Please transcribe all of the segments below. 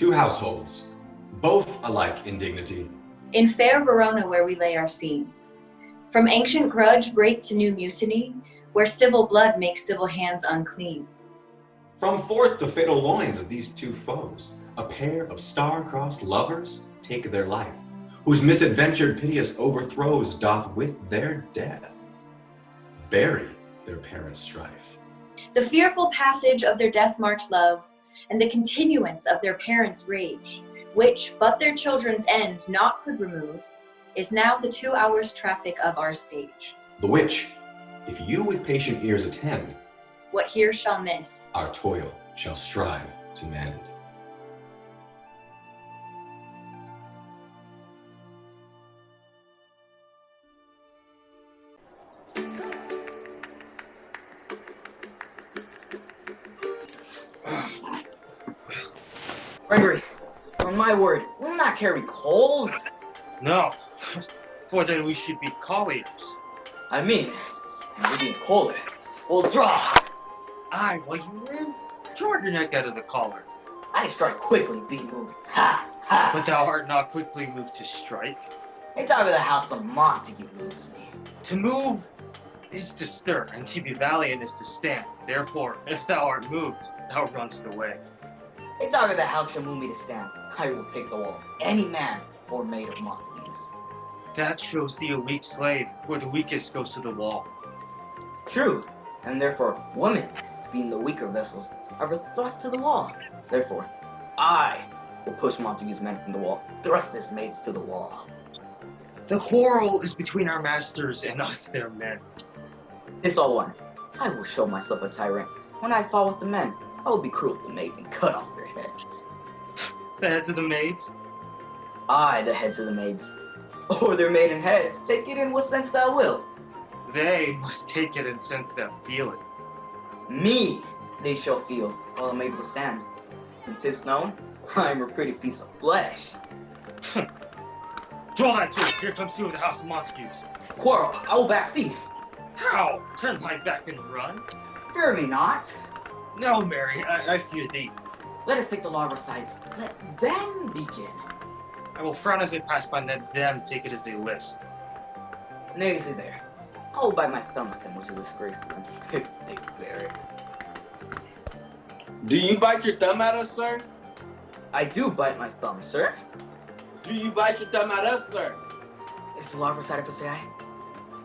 Two households, both alike in dignity. In fair Verona where we lay our scene. From ancient grudge break to new mutiny, where civil blood makes civil hands unclean. From forth the fatal loins of these two foes, a pair of star-crossed lovers take their life, whose misadventured piteous overthrows doth with their death bury their parents' strife. The fearful passage of their death-marked love, and the continuance of their parents' rage, which but their children's end not could remove, is now the 2 hours traffic of our stage. The which, if you with patient ears attend, what here shall miss, our toil shall strive to mend. Gregory, on my word, we'll not carry coals. No, for then we should be colliers. I mean, and we're being colder. We'll draw. Aye, while you live, draw your neck out of the collar. I strike quickly, be moved. Ha, ha. But thou art not quickly moved to strike. It's out of the house of Montague moves me. To move is to stir, and to be valiant is to stand. Therefore, if thou art moved, thou runst away. It's out of the house shall move me to stand. I will take the wall, any man or maid of Montague's. That shows thee a weak slave, for the weakest goes to the wall. True, and therefore women, being the weaker vessels, are thrust to the wall. Therefore, I will push Montague's men from the wall, thrust his maids to the wall. The quarrel is between our masters and us, their men. It's all one. I will show myself a tyrant. When I fall with the men, I will be cruel to the maids and cut off their heads. The heads of the maids? Aye, the heads of the maids. Or their maiden heads. Take it in what sense thou wilt. They must take it and sense that feel it. Me they shall feel, while I'm able to stand. And 'tis known, I am a pretty piece of flesh. Draw that twig, here comes two of the house of Montagues. Quarrel, I will back thee. How? Turn my back and run? Fear me not. No, Mary, I fear thee. Let us take the law of our sides. Let them begin. I will frown as they pass by and let them take it as they list. Nay, see there. I will bite my thumb at them, which will disgrace them, if they bear it. Do you bite your thumb at us, sir? I do bite my thumb, sir. Do you bite your thumb at us, sir? Is the law of our side for say I?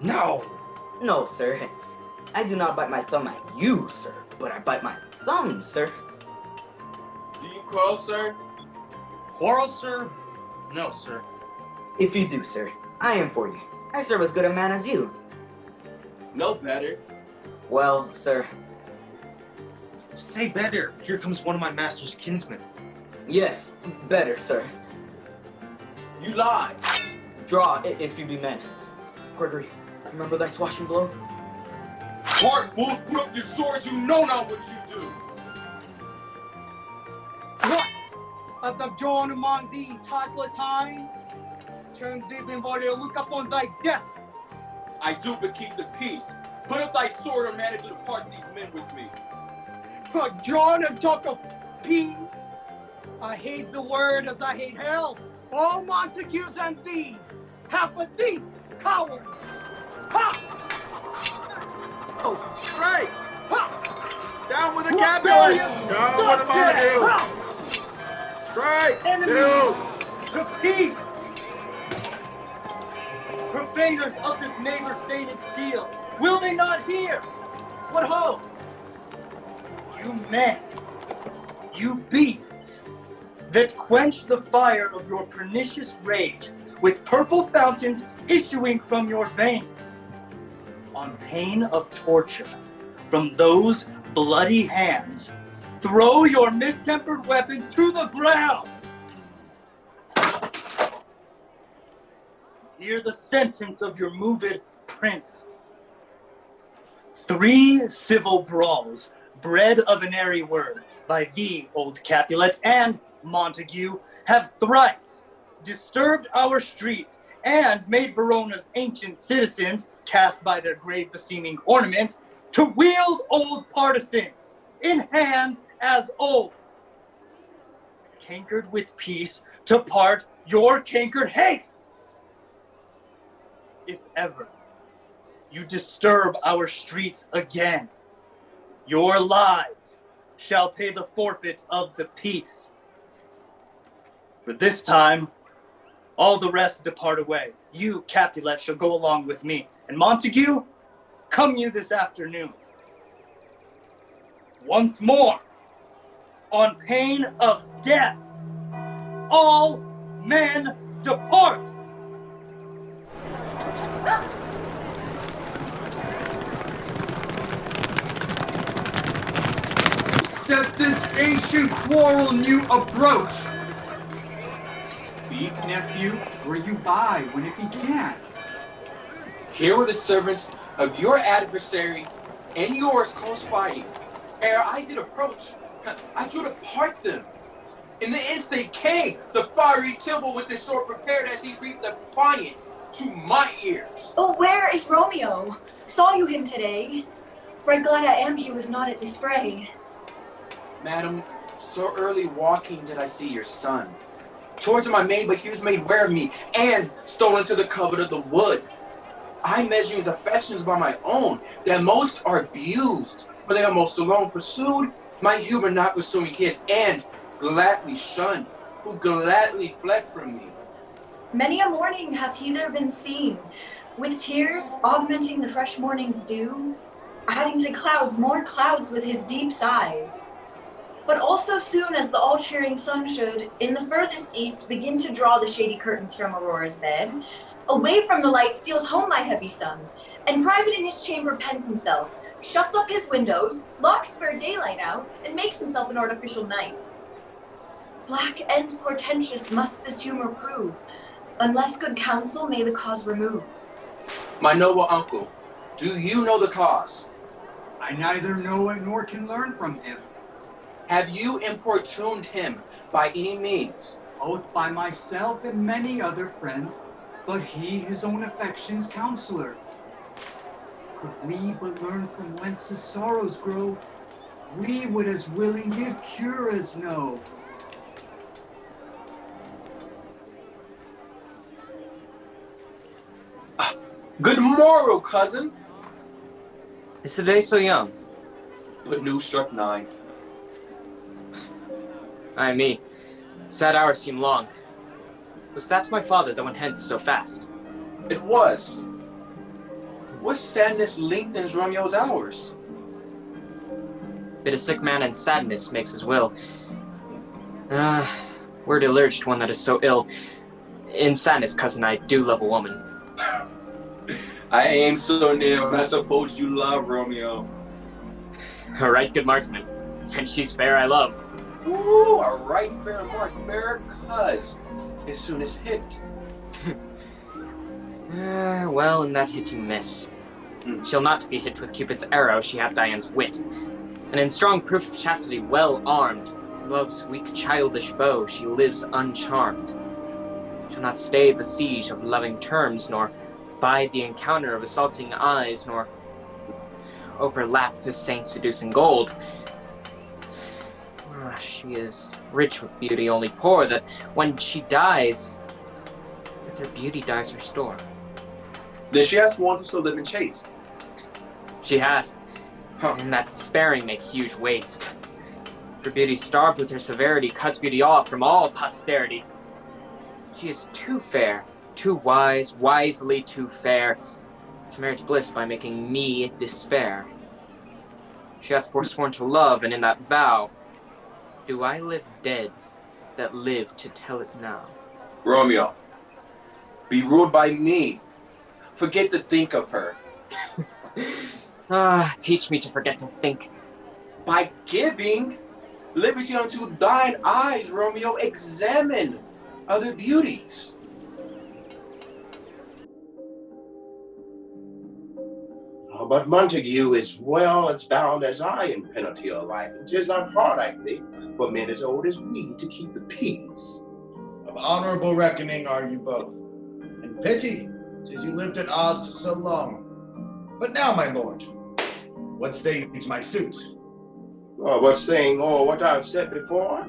No! No, sir. I do not bite my thumb at you, sir, but I bite my thumb, sir. Do you quarrel, sir? Quarrel, sir? No, sir. If you do, sir, I am for you. I serve as good a man as you. No better. Well, sir. Say better. Here comes one of my master's kinsmen. Yes, better, sir. You lie. Draw, if you be men. Gregory, remember thy swashing blow? Heart fools, put up your swords, you know not what you do. What? Art thou drawn among these heartless hinds? Turn thee, Benvolio, look upon thy death. I do but keep the peace. Put up thy sword or manage to depart these men with me. Drawn and talk of peace? I hate the word as I hate hell. All Montagues and thee, half of thee, coward. Ha! Oh, strike! Ha! Down with the Capulet! Down with the Montague! Strike! Enemies to peace! Profaners of this neighbor-stated steel, will they not hear? What ho! You men, you beasts, that quench the fire of your pernicious rage with purple fountains issuing from your veins, on pain of torture from those bloody hands, throw your mistempered weapons to the ground. Hear the sentence of your moved prince. 3 civil brawls, bred of an airy word, by thee, old Capulet, and Montague, have thrice disturbed our streets and made Verona's ancient citizens, cast by their grave beseeming ornaments, to wield old partisans in hands as old. cankered with peace to part your cankered hate. If ever you disturb our streets again, your lives shall pay the forfeit of the peace. For this time, all the rest depart away. You, Capulet, shall go along with me. And Montague, come you this afternoon. Once more, on pain of death, all men depart. Set this ancient quarrel new approach. Speak, nephew, or you buy when it began. Here were the servants of your adversary and yours close fighting. Ere I did approach, I drew to part them. In the instant came the fiery Tybalt with his sword prepared as he reaped defiance to my ears. Oh, where is Romeo? Saw you him today? Right glad I am he was not at this fray. Madam, so early walking did I see your son. Towards my maid, but he was made ware of me, and stolen to the covert of the wood. I measure his affections by my own, that most are abused, but they are most alone. Pursued, my humor not pursuing his, and gladly shunned, who gladly fled from me. Many a morning hath he there been seen, with tears augmenting the fresh morning's dew, adding to clouds more clouds with his deep sighs. But also soon as the all-cheering sun should, in the furthest east, begin to draw the shady curtains from Aurora's bed, away from the light steals home my heavy son, and private in his chamber pens himself, shuts up his windows, locks fair daylight out, and makes himself an artificial night. Black and portentous must this humor prove, unless good counsel may the cause remove. My noble uncle, do you know the cause? I neither know it nor can learn from him. Have you importuned him by any means? Both by myself and many other friends, but he his own affections counselor. Could we but learn from whence his sorrows grow, we would as willing give cure as know. Good morrow, cousin. Is the day so young? But news struck 9. Ay me, sad hours seem long. Was that my father that went hence so fast? It was. What sadness lengthens Romeo's hours? Bit a sick man and sadness makes his will. Word ill-urged one that is so ill. In sadness, cousin, I do love a woman. I aim so near, but I suppose you love Romeo. A right good marksman, and she's fair I love. Ooh, a right fair mark, fair cuz. As soon as hit. Well, in that hit you miss. She'll not be hit with Cupid's arrow, she hath Dian's wit. And in strong proof of chastity well armed, love's weak childish bow, she lives uncharmed. She'll not stay the siege of loving terms, nor bide the encounter of assaulting eyes, nor overlap to saints seducing gold. She is rich with beauty, only poor, that when she dies, with her beauty dies her store. Then she has sworn to still live in chaste. She has, and that sparing make huge waste. Her beauty starved with her severity cuts beauty off from all posterity. She is too fair, too wise, wisely too fair, to merit bliss by making me despair. She hath forsworn to love, and in that vow, do I live dead that live to tell it now? Romeo, be ruled by me. Forget to think of her. Teach me to forget to think. By giving liberty unto thine eyes, Romeo, examine other beauties. But Montague is well as bound as I in penalty of life, and 'tis not hard, I think, for men as old as we to keep the peace. Of honorable reckoning are you both, and pity 'tis you lived at odds so long. But now, my lord, what stays my suit? Oh, but saying all what I've said before,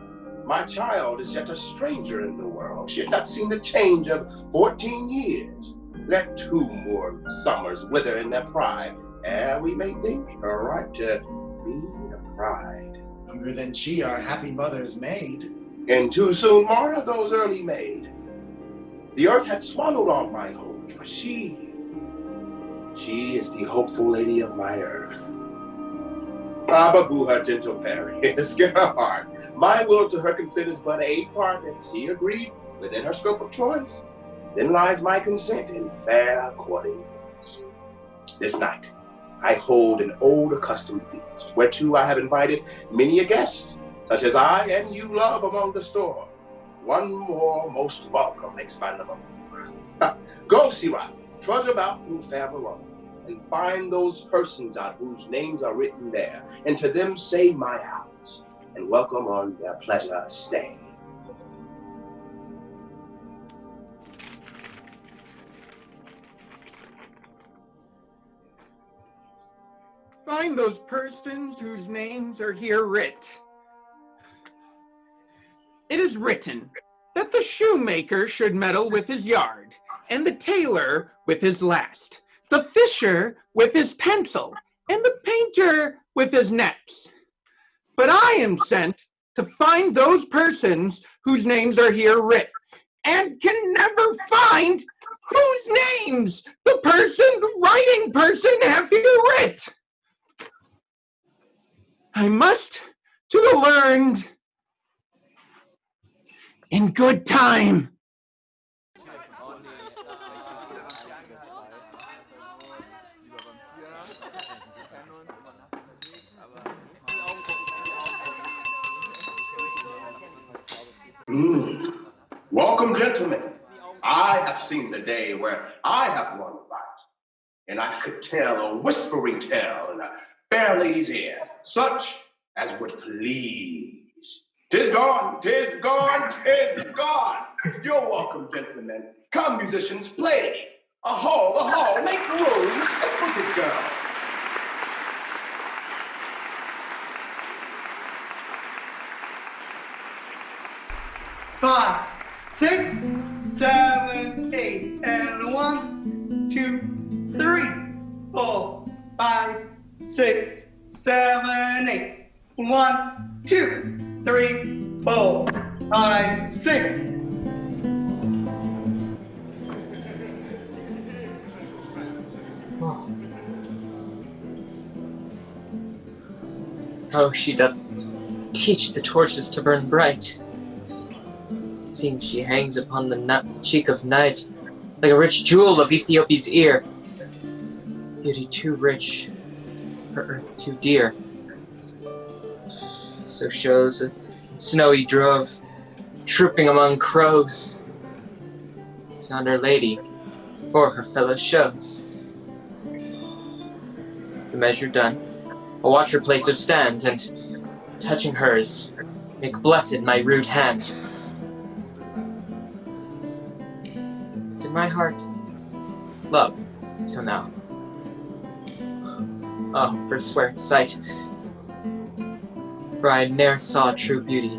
My child is yet a stranger in the world. She had not seen the change of 14 years. Let 2 more summers wither in their pride, ere we may think her right to be a bride. Younger than she, our happy mother's maid. And too soon more of those early made. The earth had swallowed all my hopes, but she is the hopeful lady of my earth. Abba her gentle Paris, get her heart. My will to her considers but a part, and she agreed within her scope of choice. Then lies my consent in fair courting. This night, I hold an old accustomed feast, whereto I have invited many a guest, such as I and you love among the store. One more most welcome makes my number. Go, Sirach, trudge about through fair Verona, and find those persons out whose names are written there, and to them say my house, and welcome on their pleasure stay. Find those persons whose names are here writ. It is written that the shoemaker should meddle with his yard, and the tailor with his last, the fisher with his pencil, and the painter with his nets. But I am sent to find those persons whose names are here writ, and can never find whose names the writing person have here writ. I must to the learned in good time. Welcome, gentlemen. I have seen the day where I have won the fight, and I could tell a whispering tale in a fair lady's ear, such as would please. 'Tis gone, 'tis gone, 'tis gone. You're welcome, gentlemen. Come, musicians, play. A hall, make room, and look it go. 5, 6, 7, 8, and 1, 2, 3, 4, 5, 6, 7, 8. 1, 2, 3, 4, 5, 6. Oh, she doth teach the torches to burn bright. Seeing she hangs upon the cheek of night, like a rich jewel of Ethiopia's ear. Beauty too rich, her earth too dear. So shows a snowy drove, trooping among crows. It's not her lady, or her fellow shows. The measure done, I'll watch her place of stand, and, touching hers, make blessed my rude hand. Did my heart love till now? Oh, forswear its sight, for I ne'er saw true beauty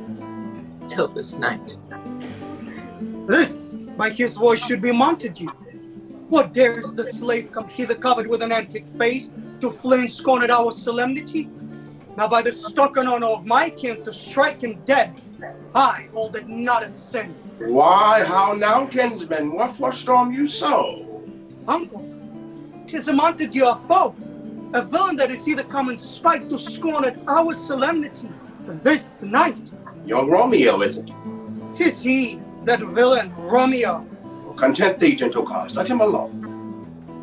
till this night. This, by his voice, should be Montague. What dares the slave come hither covered with an antic face, to flee and scorn at our solemnity? Now by the stock and honor of my kin to strike him dead, I hold it not a sin. Why, how now, kinsman, wherefore storm you so? Uncle, 'tis a Montague our foe, a villain that is hither come in spite to scorn at our solemnity this night. Young Romeo, is it? 'Tis he, that villain, Romeo. Well, content thee, gentle cause, let him alone.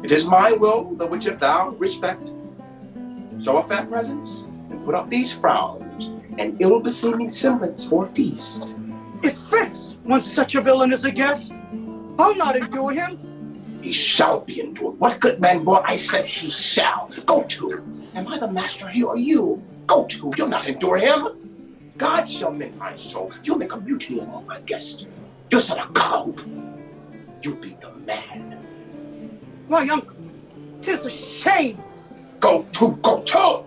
It is my will, the which if thou respect, show a fair presence, and put up these frowns, and ill-beseeming semblance for feast. It fits, when such a villain is a guest. I'll not endure him. He shall be endured. What good man, boy? I said he shall. Go to. Am I the master here or you? Go to. You'll not endure him. God shall mend my soul. You'll make a mutiny among my guests. You'll set a cock. You'll be the man. Why, uncle, 'tis a shame. Go to, go to!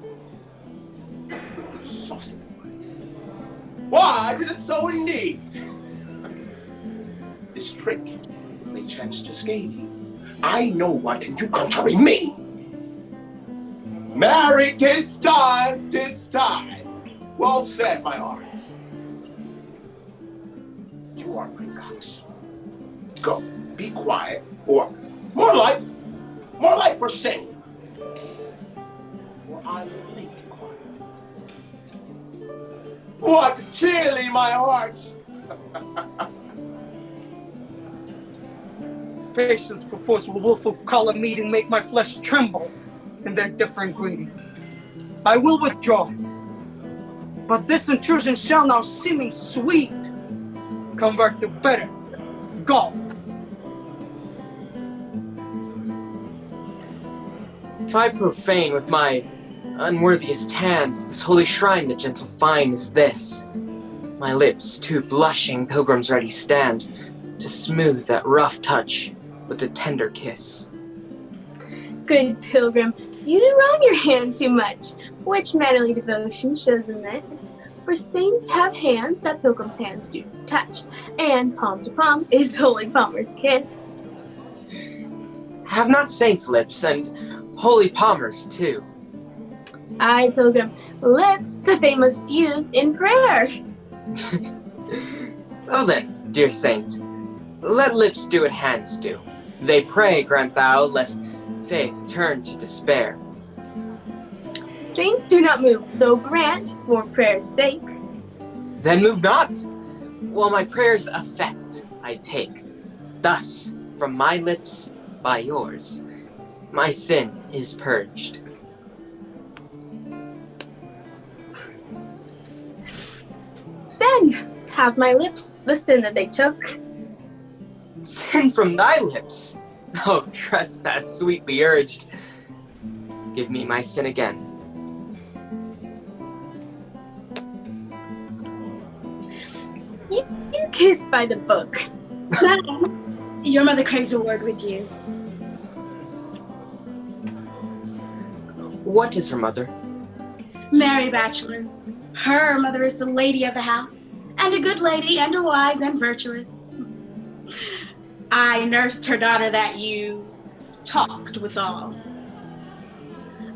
Saucy boy. Why did it so indeed? This trick may chance to scathe you. I know what, and you contrary me. Marry, 'tis time, 'tis time. Well said, my hearts. You are Princox. Go, be quiet, or more like for shame. Or I will make you quiet. What chilly, my hearts! Patience before the willful call a meeting make my flesh tremble in their different greeting. I will withdraw, but this intrusion shall now seeming sweet convert to bitter gall. If I profane with my unworthiest hands this holy shrine the gentle fine is this, my lips two blushing pilgrims ready stand to smooth that rough touch with a tender kiss. Good pilgrim, you do wrong your hand too much, which mannerly devotion shows in this. For saints have hands that pilgrims' hands do touch, and palm to palm is holy palmer's kiss. Have not saints lips, and holy palmers too? Aye, pilgrim, lips that they must use in prayer. Oh then, dear saint, let lips do what hands do. They pray, grant thou, lest faith turn to despair. Saints do not move, though grant, for prayer's sake. Then move not, while my prayer's effect I take. Thus, from my lips, by yours, my sin is purged. Then have my lips the sin that they took. Sin from thy lips? Oh, trespass sweetly urged. Give me my sin again. You kiss by the book. Madam, your mother craves a word with you. What is her mother? Mary Bachelor. Her mother is the lady of the house, and a good lady, and a wise and virtuous. I nursed her daughter that you talked withal.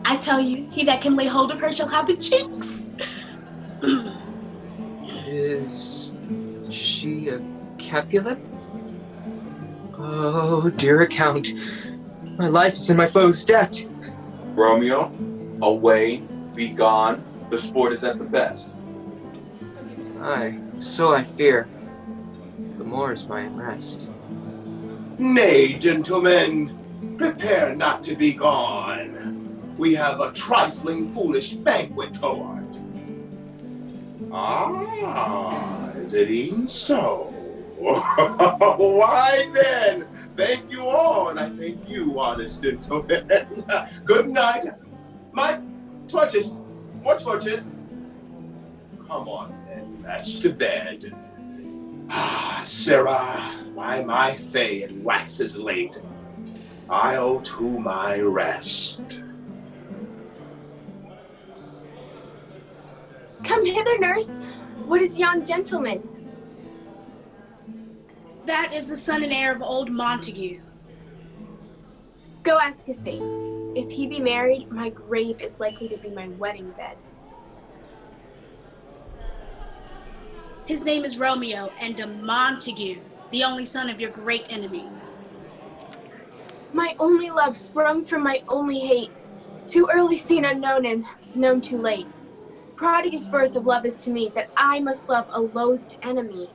I tell you, he that can lay hold of her shall have the chinks. Is she a Capulet? Oh, dear account. My life is in my foe's debt. Romeo, away, be gone. The sport is at the best. Aye, so I fear. The more is my unrest. Nay, gentlemen, prepare not to be gone. We have a trifling, foolish banquet toward. Ah, is it even so? Why then, thank you all, and I thank you, honest gentlemen. Good night. My torches, more torches. Come on, then, that's to bed. Ah, Sarah, why my fay and waxes late. I'll to my rest. Come hither, nurse. What is yon gentleman? That is the son and heir of old Montague. Go ask his fate. If he be married, my grave is likely to be my wedding bed. His name is Romeo, and a Montague, the only son of your great enemy. My only love sprung from my only hate, too early seen unknown and known too late. Prodigious birth of love is to me, that I must love a loathed enemy.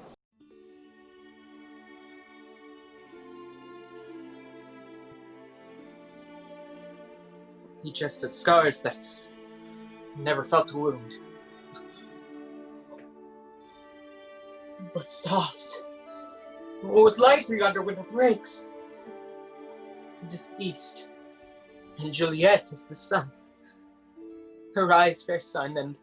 He just had scars that never felt a wound. But soft, with light yonder winter breaks. It is east, and Juliet is the sun. Her eyes, fair sun, and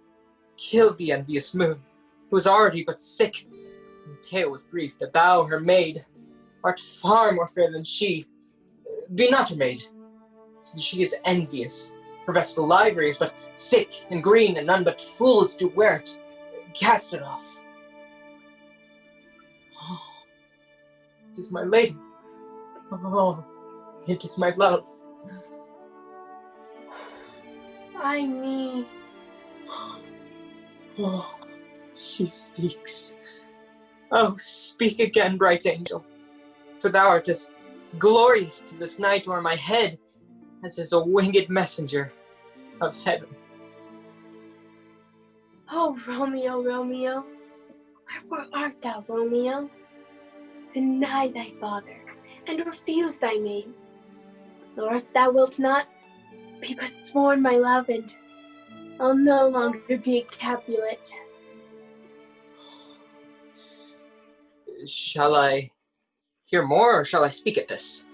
killed the envious moon, who was already but sick and pale with grief, that thou, her maid, art far more fair than she. Be not her maid, since she is envious. Her vestal livery is but sick and green, and none but fools do wear it. Cast it off. It is my lady. Oh, it is my love. Ay me. Oh, she speaks. Oh, speak again, bright angel. For thou art as glorious to this night o'er my head as is a winged messenger of heaven. Oh, Romeo, Romeo, wherefore art thou, Romeo? Deny thy father, and refuse thy name. Or if thou wilt not, be but sworn my love, and I'll no longer be a Capulet. Shall I hear more, or shall I speak at this?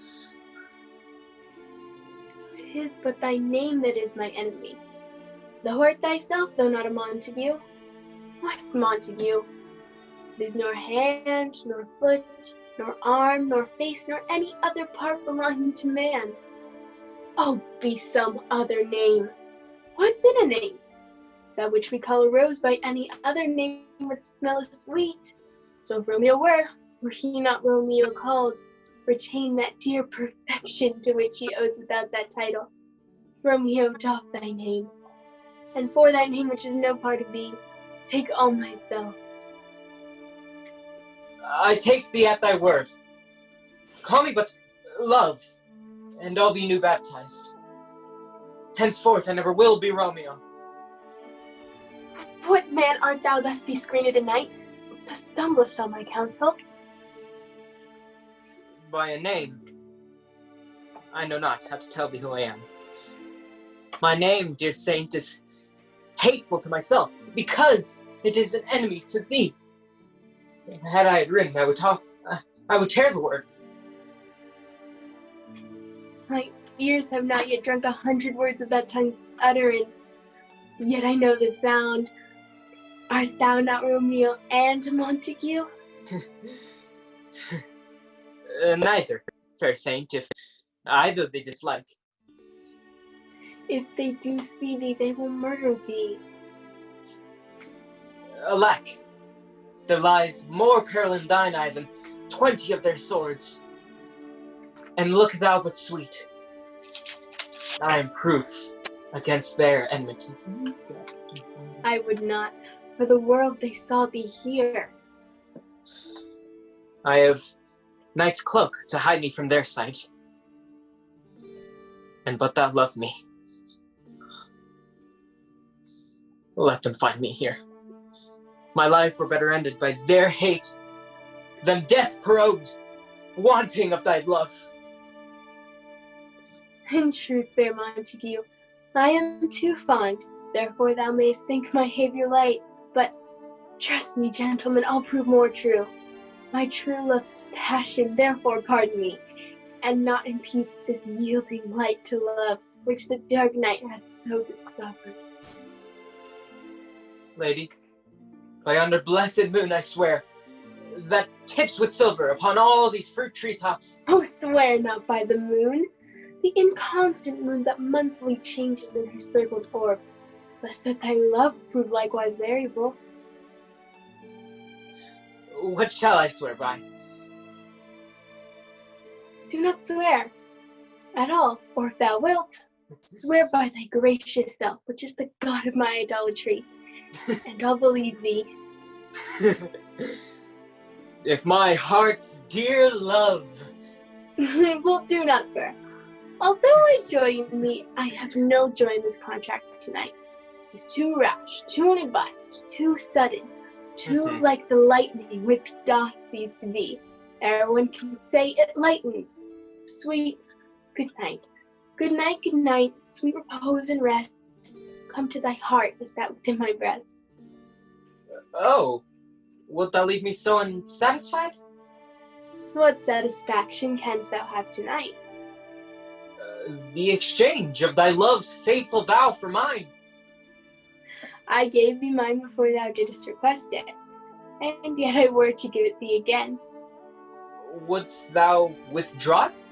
'Tis but thy name that is my enemy. Thou art thyself, though not a Montague. What's Montague? It is nor hand, nor foot, nor arm, nor face, nor any other part belonging to man. Oh, be some other name. What's in a name? That which we call a rose by any other name would smell as sweet. So if Romeo were he not Romeo called, retain that dear perfection to which he owes without that title. Romeo, doff thy name, and for thy name which is no part of thee, take all myself. I take thee at thy word. Call me but love, and I'll be new baptized. Henceforth I never will be Romeo. What man art thou thus bescreened a night? So stumblest on my counsel. By a name, I know not how to tell thee who I am. My name, dear saint, is hateful to myself, because it is an enemy to thee. Had I it written, I would tear the word. My ears have not yet drunk 100 words of that tongue's utterance, yet I know the sound. Art thou not Romeo and Montague? Neither, fair saint, if either they dislike. If they do see thee, they will murder thee. Alack, there lies more peril in thine eye than 20 of their swords. And look thou but sweet, I am proof against their enmity. I would not, for the world they saw thee here. I have night's cloak to hide me from their sight. And but thou love me, let them find me here. My life were better ended by their hate than death prorogued, wanting of thy love. In truth, fair Montague, I am too fond, therefore thou mayst think my behavior light, but trust me, gentlemen, I'll prove more true. My true love's passion, therefore pardon me, and not impute this yielding light to love, which the dark night hath so discovered. Lady, by yonder blessed moon I swear, that tips with silver upon all these fruit tree tops. Oh, swear not by the moon, the inconstant moon that monthly changes in her circled orb, lest that thy love prove likewise variable. What shall I swear by? Do not swear at all, or if thou wilt, swear by thy gracious self, which is the god of my idolatry, and I'll believe thee. If my heart's dear love. Well, do not swear. Although I joy in thee, I have no joy in this contract tonight. It's too rash, too unadvised, too sudden, too like the lightning which doth seize to thee. Ere one can say it lightens. Sweet good night. Good night, good night, sweet repose and rest. Come to thy heart as that within my breast. Oh, wilt thou leave me so unsatisfied? What satisfaction canst thou have tonight? The exchange of thy love's faithful vow for mine. I gave thee mine before thou didst request it, and yet I were to give it thee again. Wouldst thou withdraw it?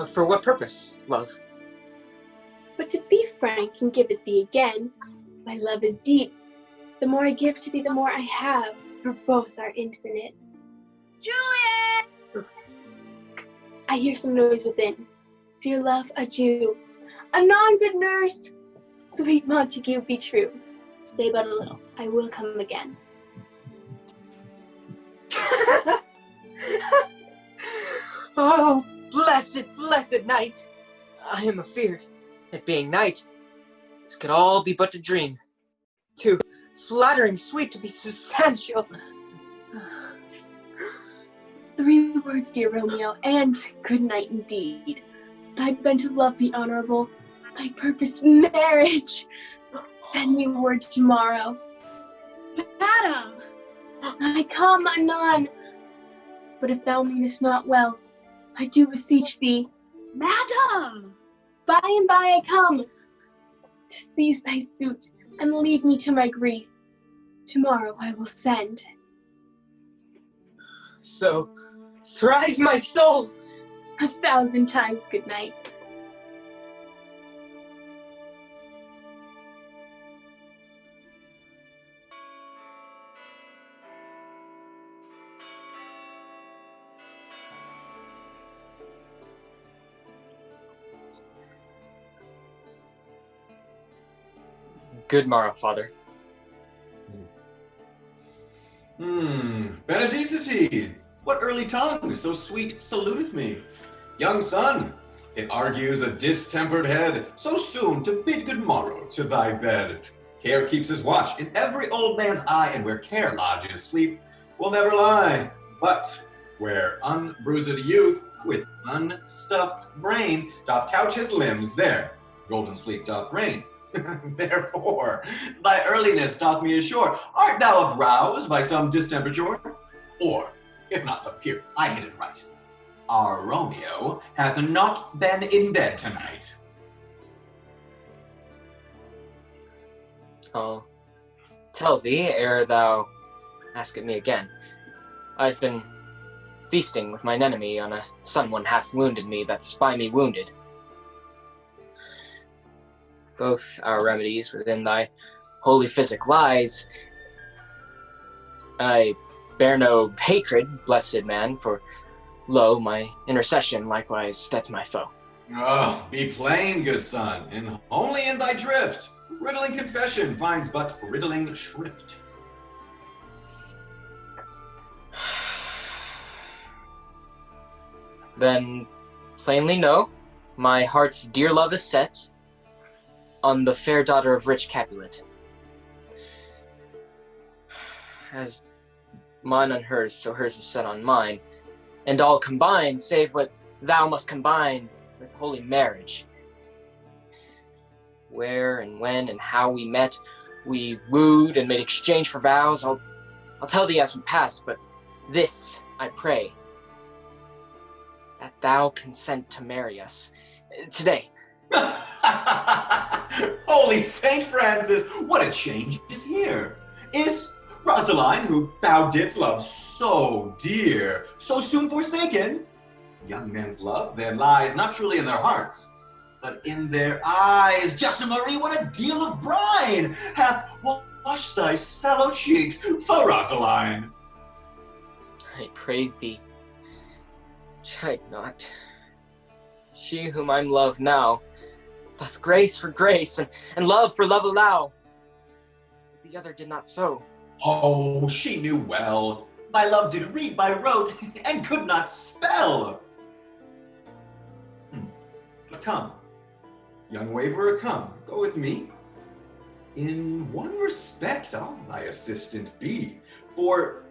For what purpose, love? But to be frank and give it thee again, my love is deep. The more I give to thee, the more I have, for both are infinite. Juliet! I hear some noise within. Dear love, adieu. Anon, good nurse. Sweet Montague, be true. Stay but a little. I will come again. Oh, blessed, blessed night! I am afeard that being night, this could all be but a dream. Too flattering sweet to be substantial. 3 words, dear Romeo, and good night indeed. Thy bent of love be honorable, thy purposed marriage. Send me word tomorrow. Madam! I come anon. But if thou meanest not well, I do beseech thee. Madam! By and by I come. To seize thy suit, and leave me to my grief. Tomorrow I will send. So, thrive my soul! 1,000 times good night. Good morrow, Father. Benedicite! What early tongue so sweet saluteth me? Young son, it argues a distempered head, so soon to bid good morrow to thy bed. Care keeps his watch in every old man's eye, and where care lodges, sleep will never lie. But where unbruised youth with unstuffed brain doth couch his limbs, there golden sleep doth reign. Therefore, thy earliness doth me assure, art thou aroused by some distemperature? Or, if not so, here, I hit it right. Our Romeo hath not been in bed tonight. I'll tell thee ere thou ask it me again. I've been feasting with mine enemy on a son one hath wounded me that spy me wounded. Both our remedies within thy holy physic lies. I bear no hatred, blessed man, for lo, my intercession likewise steads my foe. Oh, be plain, good son, and only in thy drift. Riddling confession finds but riddling shrift. Then plainly know, my heart's dear love is set on the fair daughter of rich Capulet. As mine on hers, so hers is set on mine, and all combined, save what thou must combine with holy marriage. Where and when and how we met, we wooed and made exchange for vows. I'll tell thee as we pass, but this I pray, that thou consent to marry us today. Holy Saint Francis, what a change is here! Is Rosaline, who thou didst love so dear, so soon forsaken? Young men's love then lies not truly in their hearts, but in their eyes. Just Marie, what a deal of brine hath washed thy sallow cheeks for Rosaline. I pray thee, chide not. She whom I'm loved now, doth grace for grace, and love for love allow. The other did not so. Oh, she knew well. Thy love did read by rote, and could not spell. But come, young waverer, come, go with me. In one respect I'll thy assistant be, for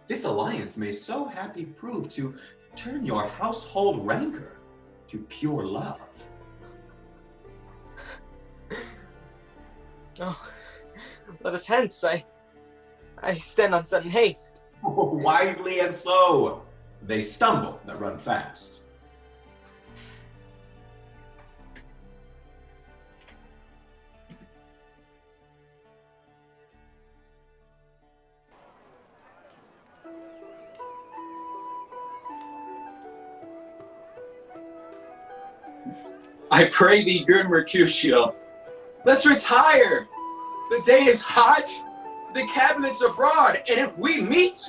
this alliance may so happy prove to turn your household rancor to pure love. Oh, let us hence. I stand on sudden haste. Wisely and slow. They stumble that run fast. I pray thee, good Mercutio, let's retire. The day is hot, the cabinet's abroad, and if we meet,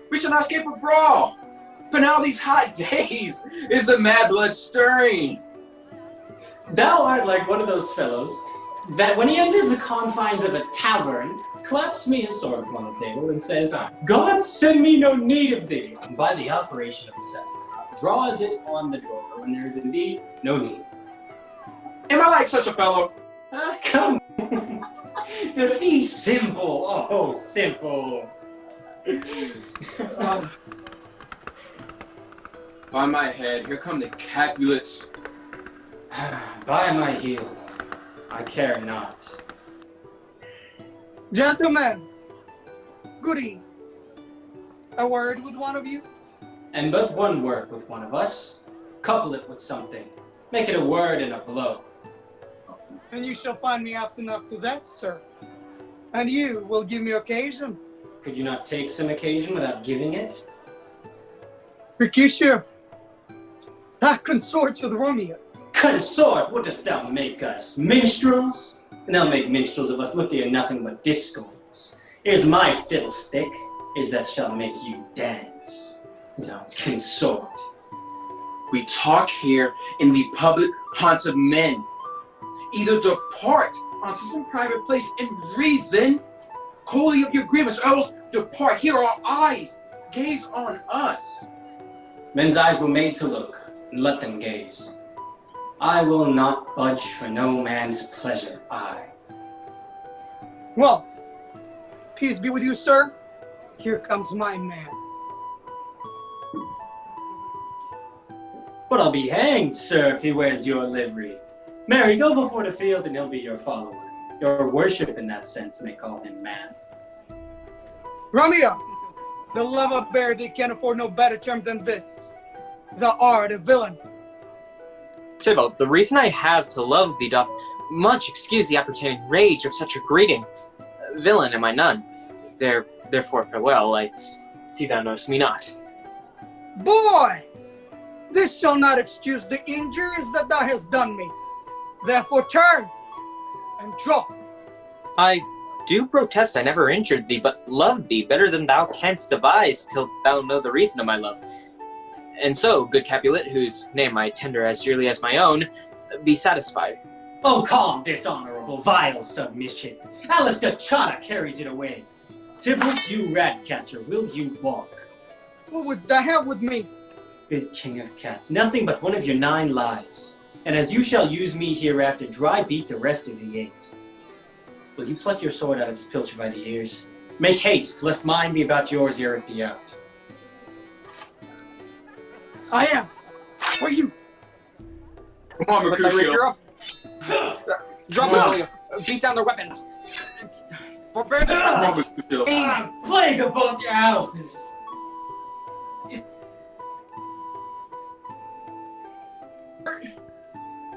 We shall not escape a brawl. For now these hot days is the mad blood stirring. Thou art like one of those fellows that when he enters the confines of a tavern, claps me his sword upon the table and says, God send me no need of thee. And by the operation of the second, draws it on the drawer when there is indeed no need. Am I like such a fellow? Come. The fee simple. Oh, simple. By my head, here come the Capulets. By my heel, I care not. Gentlemen, goody. A word with one of you? And but one word with one of us. Couple it with something. Make it a word and a blow. And you shall find me apt enough to that, sir. And you will give me occasion. Could you not take some occasion without giving it? Mercutio, thou consorts with Romeo. Consort, what dost thou make us? Minstrels? And they'll make minstrels of us. Look, they are nothing but discords. Here's my fiddlestick. Here's that shall make you dance. Zounds, consort. We talk here in the public haunts of men. Either depart unto some private place and reason coolly of your grievance, or else depart. Here our eyes gaze on us. Men's eyes were made to look, and let them gaze. I will not budge for no man's pleasure, I. Well, peace be with you, sir. Here comes my man. But I'll be hanged, sir, if he wears your livery. Marry, go before the field, and he'll be your follower. Your worship, in that sense, may call him man. Romeo, the love I bear thee can afford no better term than this. Thou art a villain. Tybalt, the reason I have to love thee doth much excuse the appertaining rage of such a greeting. Villain am I none. Therefore farewell, I see thou knowest me not. Boy, this shall not excuse the injuries that thou hast done me. Therefore turn and draw. I do protest I never injured thee, but loved thee better than thou canst devise till thou know the reason of my love. And so, good Capulet, whose name I tender as dearly as my own, be satisfied. Oh, calm, dishonorable, vile submission. Alistair Chana carries it away. Tybalt, you rat catcher, will you walk? What wouldst thou have with me? Good king of cats, nothing but one of your 9 lives. And as you shall use me hereafter, dry beat the rest of the 8. Will you pluck your sword out of his pilcher by the ears? Make haste, lest mine be about yours ere it be out. I am. For you. Come on, Mercutio. Drop Benvolio. Beat down their weapons. Forbear the Plague above your houses.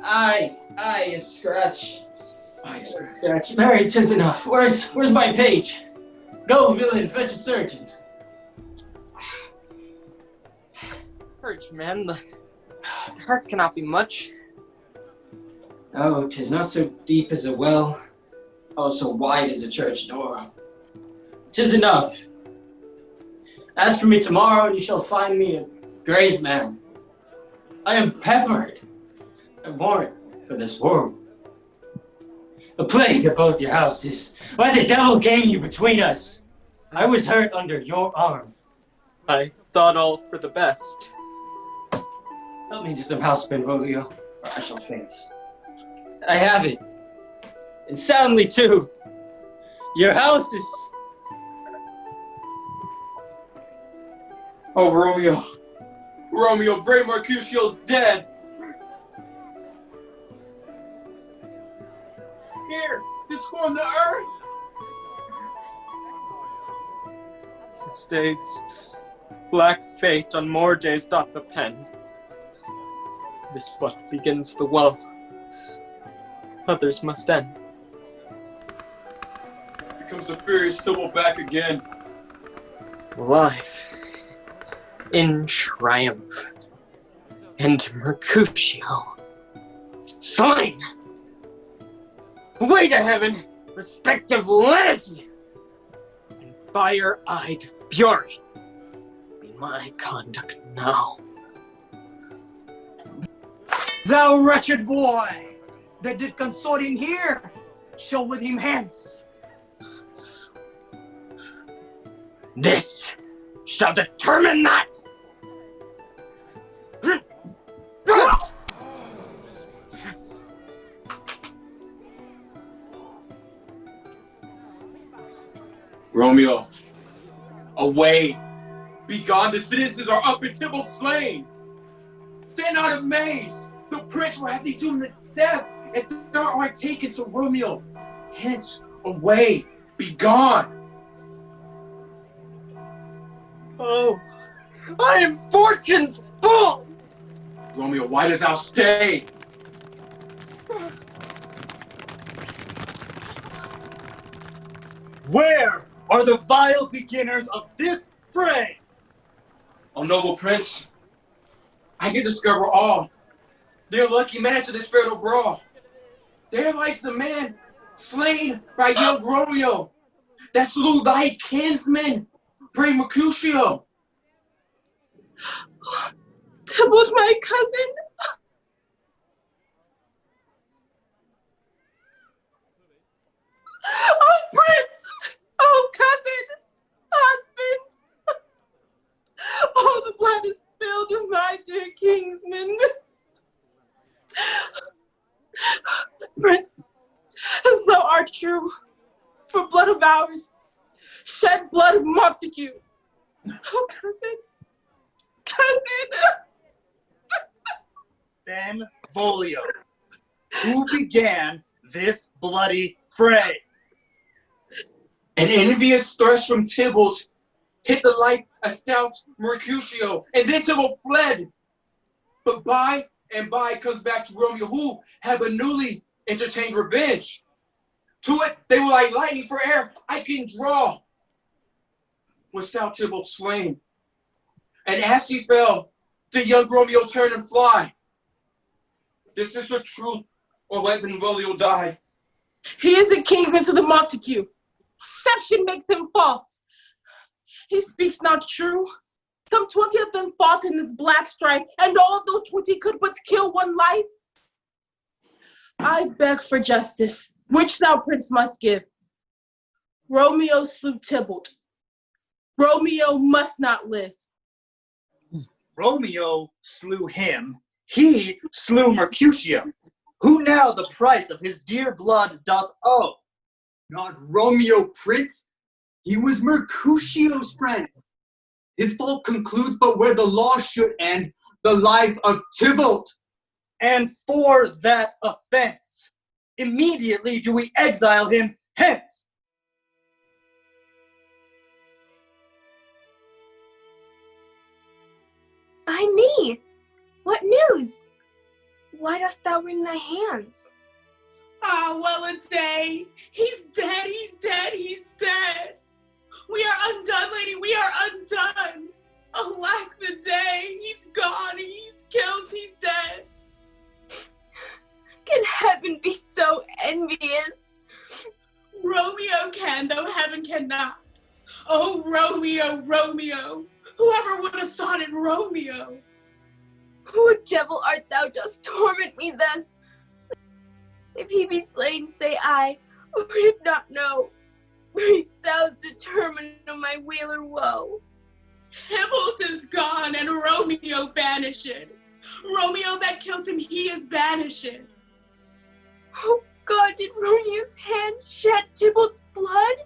Aye, a scratch. Scratch. Mary, 'tis enough. Where's my page? Go, villain, fetch a surgeon. Courage, man. The hurt cannot be much. Oh, 'tis not so deep as a well, oh, so wide as a church door. 'Tis enough. Ask for me tomorrow, and you shall find me a grave man. I am peppered. I'm born for this world. A plague of both your houses. Why the devil came you between us? I was hurt under your arm. I thought all for the best. Help me to some house, Benvolio, or I shall faint. I have it. And soundly, too. Your houses. Oh, Romeo. Romeo, brave Mercutio's dead. Here, to scorn the earth. This day's black fate on more days doth append. This but begins the woe. Others must end. Here comes the furious Tybalt back again. Life in triumph. And Mercutio slain. Way to heaven, respective lenity, and fire-eyed fury. my conduct now. Thou wretched boy, that did consort him here, shall with him hence. This shall determine that! Romeo, away! Begone, the citizens are up in Tybalt slain! Stand not amazed! The prince will have thee doomed to death if thou art taken to Romeo. Hence, away! Begone! Oh, I am fortune's fool! Romeo, why dost thou stay? Where are the vile beginners of this fray? O noble prince, I can discover all. Their lucky match of this fatal brawl. There lies the man slain by young Romeo that slew thy kinsman, brave Mercutio. Tybalt, my cousin. Oh, prince! Oh, cousin! Husband! Oh, the blood is spilled of my dear kinsman. Prince, as thou art true, for blood of ours, shed blood of Montague. Oh, cousin! Cousin! Benvolio, who began this bloody fray? An envious thrust from Tybalt hit the life a stout Mercutio, and then Tybalt fled. But by and by comes back to Romeo, who had but newly entertained revenge. To it they were like lightning for air I can draw. Was stout Tybalt slain, and as he fell, did young Romeo turn and fly. This is the truth, or let Benvolio die. He is a kinsman to the Montague. Affection makes him false. He speaks not true. Some 20 of them fought in this black strife, and all those 20 could but kill one life. I beg for justice, which thou, prince, must give. Romeo slew Tybalt. Romeo must not live. Romeo slew him. He slew Mercutio. Who now the price of his dear blood doth owe? Not Romeo, prince. He was Mercutio's friend. His fault concludes but where the law should end, the life of Tybalt. And for that offense, immediately do we exile him hence. Ay me! What news? Why dost thou wring thy hands? Ah, well a day. He's dead, he's dead, he's dead. We are undone, lady, we are undone. Alack the day. He's gone, he's killed, he's dead. Can heaven be so envious? Romeo can, though heaven cannot. Oh, Romeo, Romeo. Whoever would have thought it Romeo? What devil art thou dost torment me thus? If he be slain, say I, who did not know, brief sounds determine of my weal or woe. Tybalt is gone and Romeo banished. Romeo that killed him, he is banished. Oh God, did Romeo's hand shed Tybalt's blood?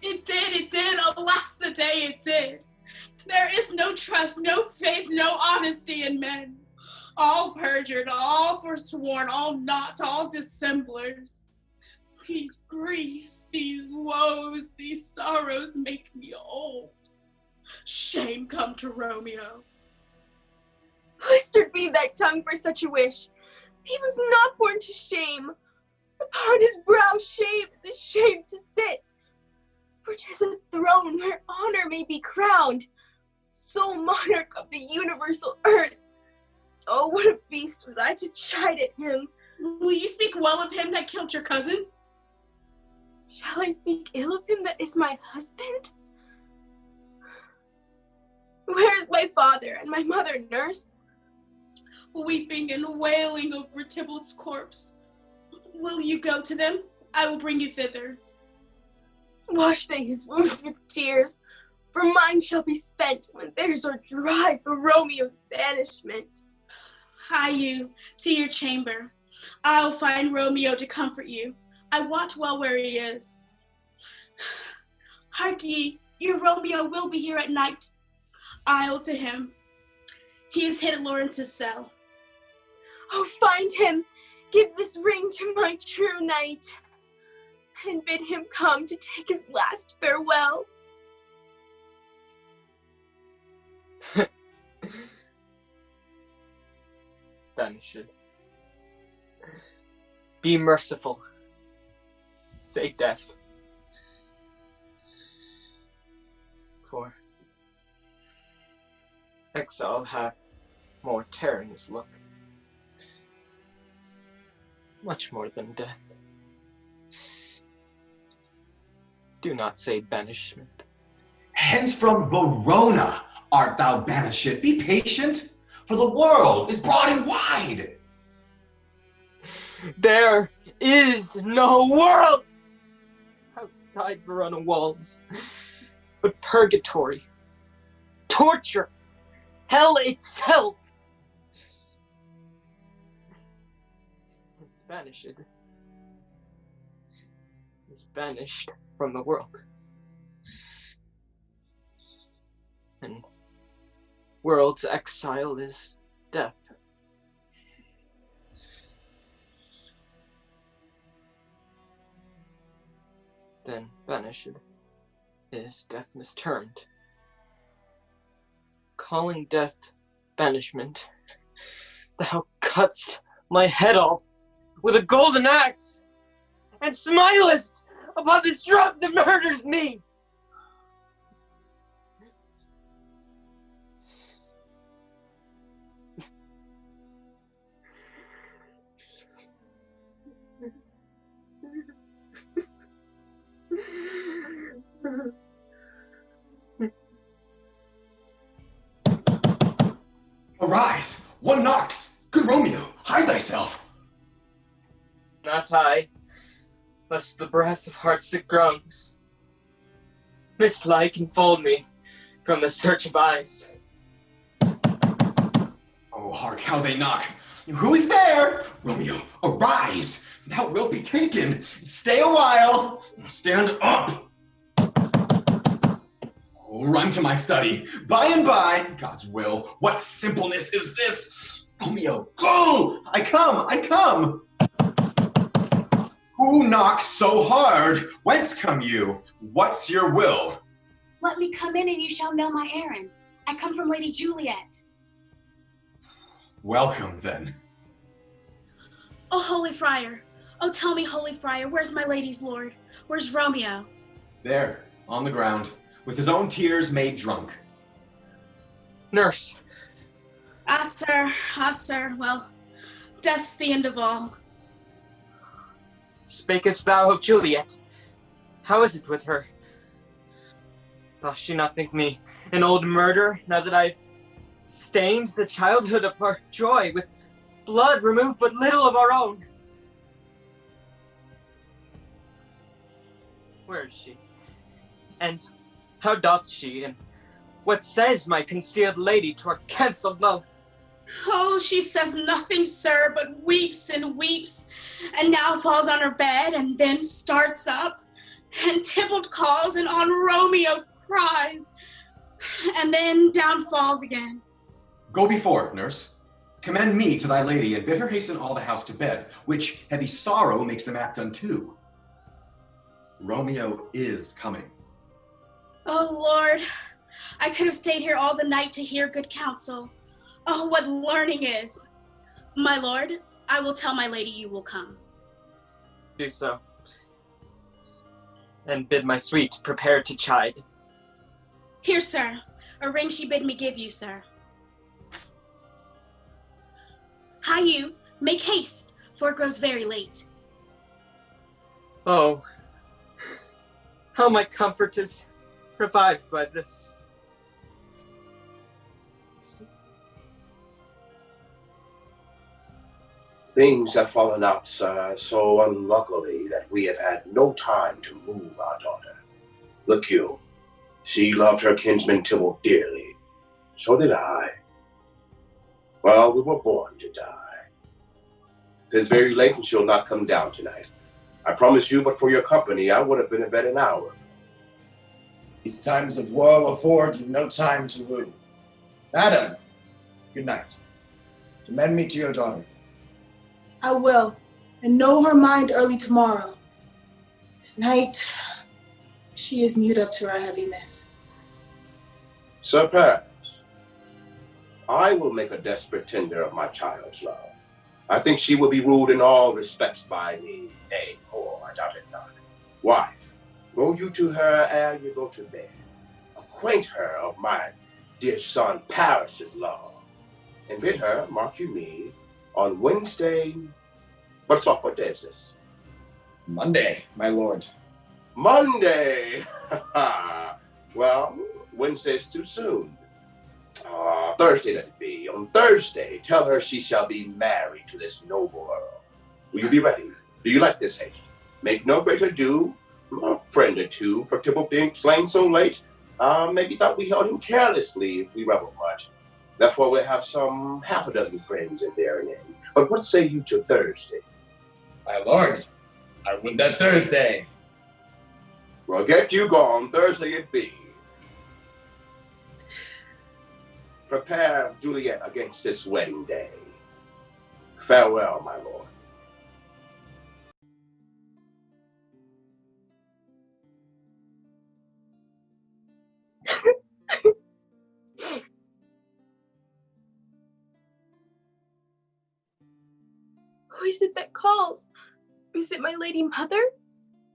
It did, alas the day it did. There is no trust, no faith, no honesty in men. All perjured, all forsworn, all not, all dissemblers. These griefs, these woes, these sorrows make me old. Shame come to Romeo. Blistered be thy tongue for such a wish. He was not born to shame. Upon his brow shame is a shame to sit. For 'tis a throne where honor may be crowned, sole monarch of the universal earth. Oh, what a beast was I to chide at him. Will you speak well of him that killed your cousin? Shall I speak ill of him that is my husband? Where's my father and my mother, nurse? Weeping and wailing over Tybalt's corpse. Will you go to them? I will bring you thither. Wash these wounds with tears, for mine shall be spent when theirs are dry for Romeo's banishment. Hie you to your chamber. I'll find Romeo to comfort you. I wot well where he is. Hark ye, your Romeo will be here at night. I'll to him. He is hid at Lawrence's cell. Oh, find him. Give this ring to my true knight, and bid him come to take his last farewell. Banished. Be merciful. Say death. For exile hath more terror in his look, much more than death. Do not say banishment. Hence from Verona art thou banished. Be patient, for the world is broad and wide. There is no world outside Verona walls, but purgatory, torture, hell itself. It's banished. It's banished from the world. And world's exile is death. Then banished is death mistermed. Calling death banishment, thou cutst my head off with a golden axe, and smilest upon this drug that murders me. Arise! One knocks! Good Romeo, hide thyself! Not I, lest the breath of heartsick groans mislike enfold me from the search of eyes. Oh, hark how they knock! Who is there? Romeo, arise! Thou wilt be taken! Stay a while! Stand up! Oh, run to my study. By and by, God's will, what simpleness is this? Romeo, go! I come! Who knocks so hard? Whence come you? What's your will? Let me come in and you shall know my errand. I come from Lady Juliet. Welcome, then. Oh, holy friar. Oh, tell me, holy friar, where's my lady's lord? Where's Romeo? There, on the ground, with his own tears made drunk. Nurse. Ah, sir, well, death's the end of all. Spakest thou of Juliet? How is it with her? Doth she not think me an old murderer, now that I've stained the childhood of our joy with blood removed but little of our own? Where is she? And how doth she, and what says my concealed lady to our cancelled love? Oh, she says nothing, sir, but weeps and weeps, and now falls on her bed, and then starts up, and Tybalt calls, and on Romeo cries, and then down falls again. Go before, nurse. Commend me to thy lady, and bid her hasten all the house to bed, which heavy sorrow makes them act unto. Romeo is coming. Oh, Lord, I could have stayed here all the night to hear good counsel. Oh, what learning is! My lord, I will tell my lady you will come. Do so. And bid my sweet prepare to chide. Here, sir, a ring she bid me give you, sir. Hie you, make haste, for it grows very late. Oh, how my comfort is revived by this. Things have fallen out, sir, so unluckily that we have had no time to move our daughter. Look you, she loved her kinsman Tybalt dearly. So did I. Well, we were born to die. 'Tis very late and she'll not come down tonight. I promise you, but for your company, I would have been in bed an hour. These times of woe afford you no time to woo. Madam, good night. Commend me to your daughter. I will, and know her mind early tomorrow. Tonight, she is mute up to her heaviness. Sir Paris, I will make a desperate tender of my child's love. I think she will be ruled in all respects by me. Nay, more, I doubt it not. Wife, go you to her ere you go to bed. Acquaint her of my dear son Paris's love, and bid her, mark you me, on Wednesday. What's off? What day is this? Monday, my lord. Monday! Well, Wednesday's too soon. Thursday let it be. On Thursday, tell her she shall be married to this noble earl. Will you be ready? Do you like this haste? Make no great ado. A friend or two, for Tybalt being slain so late, maybe thought we held him carelessly if we reveled much. Therefore we'll have some half a dozen friends in there and in. But what say you to Thursday? My lord, I would that Thursday. Well, get you gone. Thursday it be. Prepare Juliet against this wedding day. Farewell, my lord. Who is it that calls? Is it my lady mother?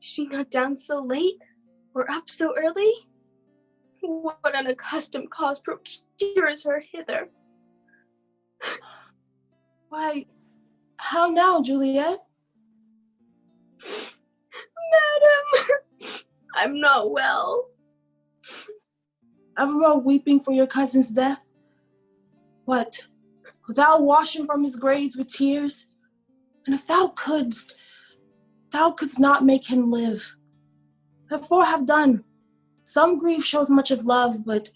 Is she not down so late, or up so early? What unaccustomed cause procures her hither? Why, how now, Juliet? Madam, I'm not well. Evermore weeping for your cousin's death? What, without washing from his grave with tears? And if thou couldst not make him live. Therefore have done. Some grief shows much of love, but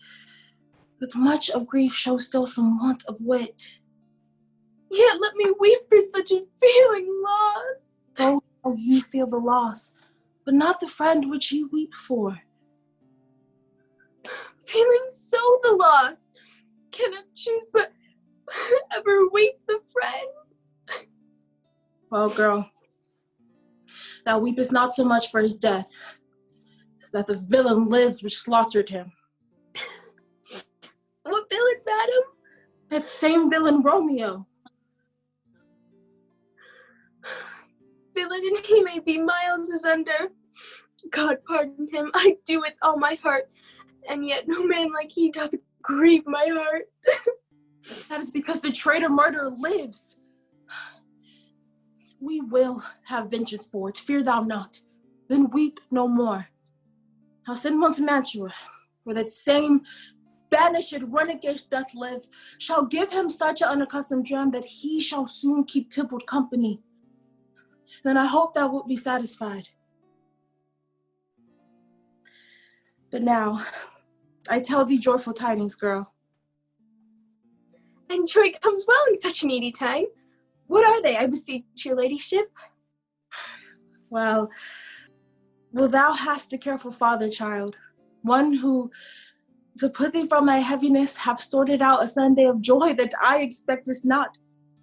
much of grief shows still some want of wit. Yet let me weep for such a feeling loss. So you feel the loss, but not the friend which you weep for. Feeling so the loss, cannot choose but ever weep the friend. Well, girl, thou weepest not so much for his death, as that the villain lives which slaughtered him. What villain, madam? That same villain, Romeo. Villain, and he may be miles asunder. God pardon him, I do with all my heart, and yet no man like he doth grieve my heart. That is because the traitor murderer lives. We will have vengeance for it, fear thou not. Then weep no more. I'll send one to Mantua, for that same banished renegade doth live, shall give him such an unaccustomed dram that he shall soon keep Tybalt company. Then I hope thou wilt be satisfied. But now, I tell thee joyful tidings, girl. And joy comes well in such a needy time. What are they, I beseech your ladyship? Well, thou hast a careful father, child. One who, to put thee from thy heaviness, have sorted out a Sunday of joy that I expectest not,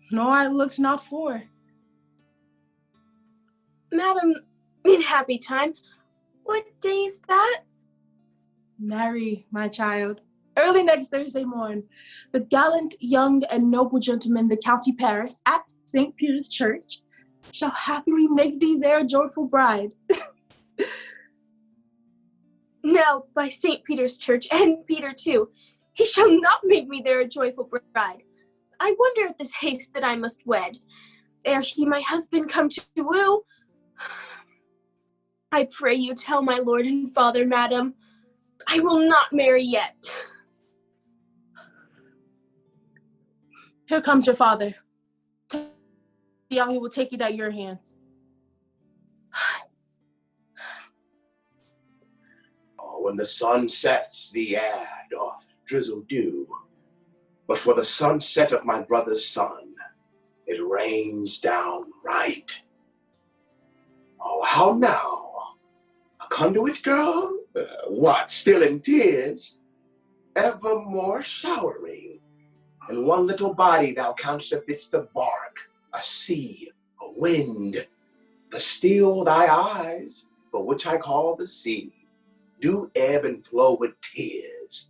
nor I looked not for. Madam, in happy time, what day is that? Marry, my child. Early next Thursday morn, the gallant, young, and noble gentleman, the County Paris, at St. Peter's Church, shall happily make thee their joyful bride. Now, by St. Peter's Church, and Peter too, he shall not make me there a joyful bride. I wonder at this haste that I must wed, ere he my husband come to woo. I pray you tell my lord and father, madam, I will not marry yet. Here comes your father. Take how he will take it at your hands. Oh, when the sun sets, the air doth drizzle dew. But for the sunset of my brother's son, it rains down right. Oh, how now? A conduit girl? What, still in tears? Evermore showering. In one little body thou countst amidst the bark, a sea, a wind. The steel thy eyes, for which I call the sea, do ebb and flow with tears.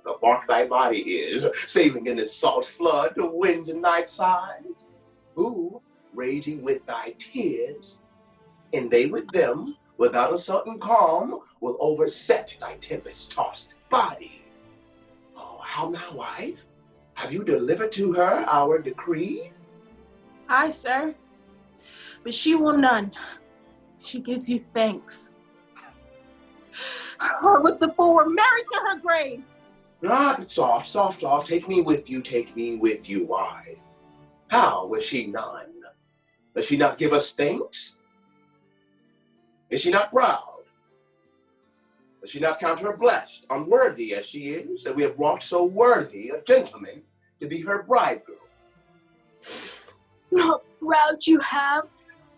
The bark thy body is, sailing in its salt flood, the winds in thy sighs, who, raging with thy tears, and they with them, without a certain calm, will overset thy tempest-tossed body. Oh, how now, wife? Have you delivered to her our decree? Aye, sir. But she will none. She gives you thanks. Or with the fool were married to her grave. Ah, but soft, soft, soft, take me with you, wife. How was she none? Does she not give us thanks? Is she not proud? Does she not count her blessed, unworthy as she is, that we have wrought so worthy a gentleman to be her bridegroom? Not proud you have,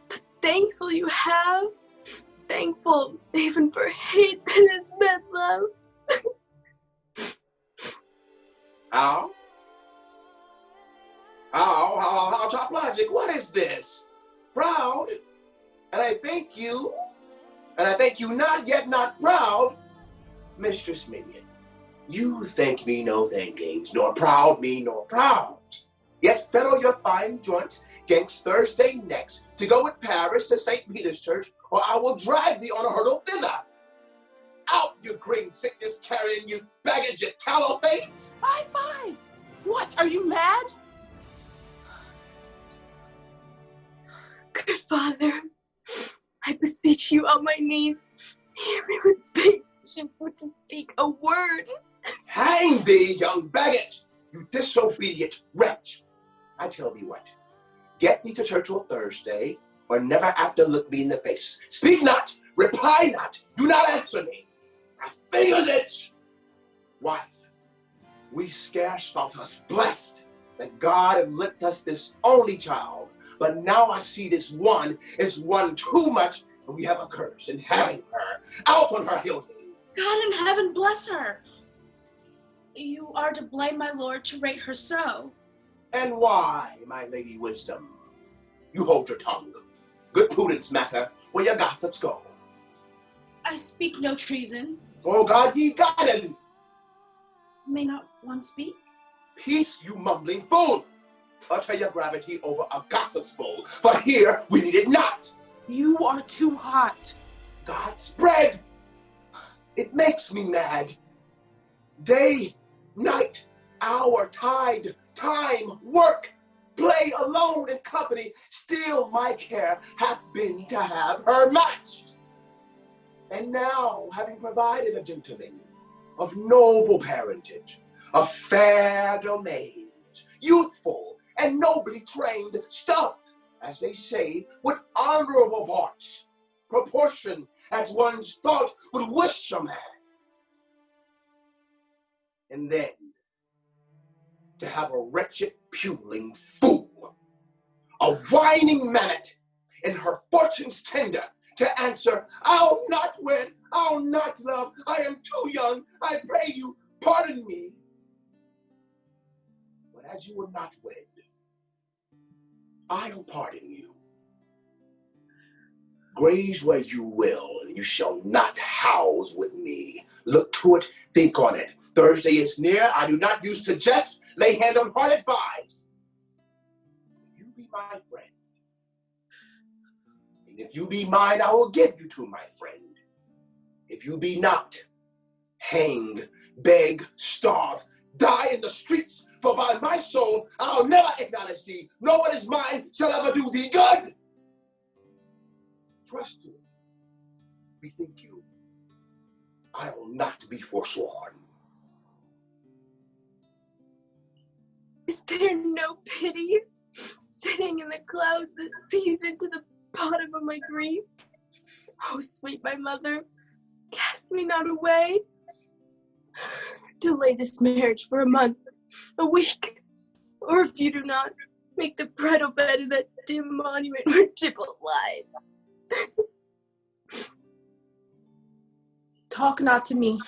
but thankful you have. Thankful even for hate that has meant love. How? How, Top Logic, what is this? Proud? And I thank you, and I thank you not yet not proud, Mistress Minion. You thank me no thankings, nor proud me nor proud. Yet fettle your fine joints 'gainst Thursday next to go with Paris to St. Peter's Church, or I will drag thee on a hurdle thither. Out, you green sickness carrying you baggage, you tallow face! Fine. What, are you mad? Good Father, I beseech you on my knees, hear me with patience, but to speak a word. Hang thee, young baggage, you disobedient wretch! I tell thee what, get thee to church on Thursday, or never after look me in the face. Speak not, reply not, do not answer me. My fingers itch. Wife, we scarce thought us blessed that God had lent us this only child, but now I see this one is one too much, and we have a curse in having her. Out on her, Hildy. God in heaven bless her. You are to blame, my lord, to rate her so. And why, my lady wisdom? You hold your tongue. Good prudence matter where your gossips go. I speak no treason. Oh God, ye gotten! May not one speak? Peace, you mumbling fool! Utter your gravity over a gossip's bowl, for here we need it not. You are too hot. God's bread! It makes me mad. Day, night, hour, tide, time, work, play alone in company, still my care hath been to have her matched. And now, having provided a gentleman of noble parentage, of fair domains, youthful and nobly trained, stuffed, as they say, with honorable parts, proportion as one's thought would wish a man. And then, to have a wretched, puling fool, a whining mammet in her fortune's tender, to answer, I'll not wed, I'll not love, I am too young, I pray you, pardon me. But as you will not wed, I'll pardon you. Graze where you will, and you shall not house with me. Look to it, think on it. Thursday is near, I do not use to jest, lay hand on heart, advise. You be my friend. And if you be mine, I will give you to my friend. If you be not, hang, beg, starve, die in the streets, for by my soul, I'll never acknowledge thee, nor what is mine shall ever do thee good. Trust me, bethink you, I will not be forsworn. Is there no pity? sitting in the clouds that sees into the bottom of my grief. Oh, sweet my mother, cast me not away. Delay this marriage for a month, a week, or if you do not, make the bridal bed of that dim monument where Tybalt lies. Talk not to me,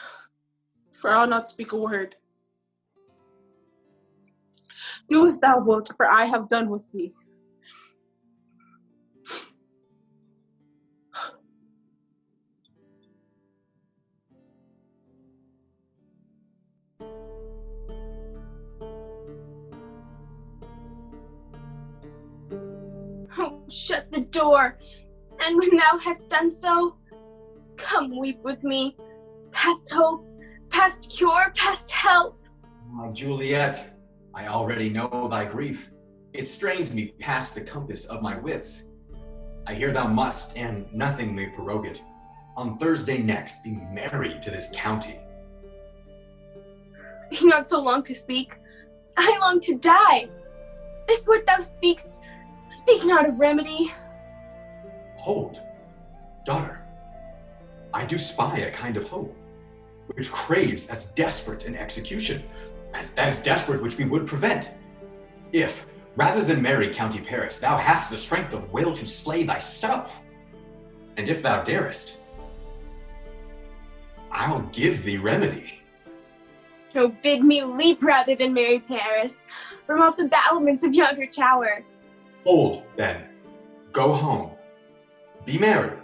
for I'll not speak a word. Do as thou wilt, for I have done with thee. Oh, shut the door, and when thou hast done so, come weep with me, past hope, past cure, past help. My Juliet, I already know thy grief. It strains me past the compass of my wits. I hear thou must, and nothing may prorogue it, on Thursday next be married to this county. Be not so long to speak. I long to die. If what thou speakst, speak not of remedy. Hold, daughter, I do spy a kind of hope, which craves as desperate an execution, as desperate which we would prevent. If, rather than marry County Paris, thou hast the strength of will to slay thyself, and if thou darest, I'll give thee remedy. Oh, bid me leap rather than marry Paris, from off the battlements of yonder tower. Hold, then, go home, be merry.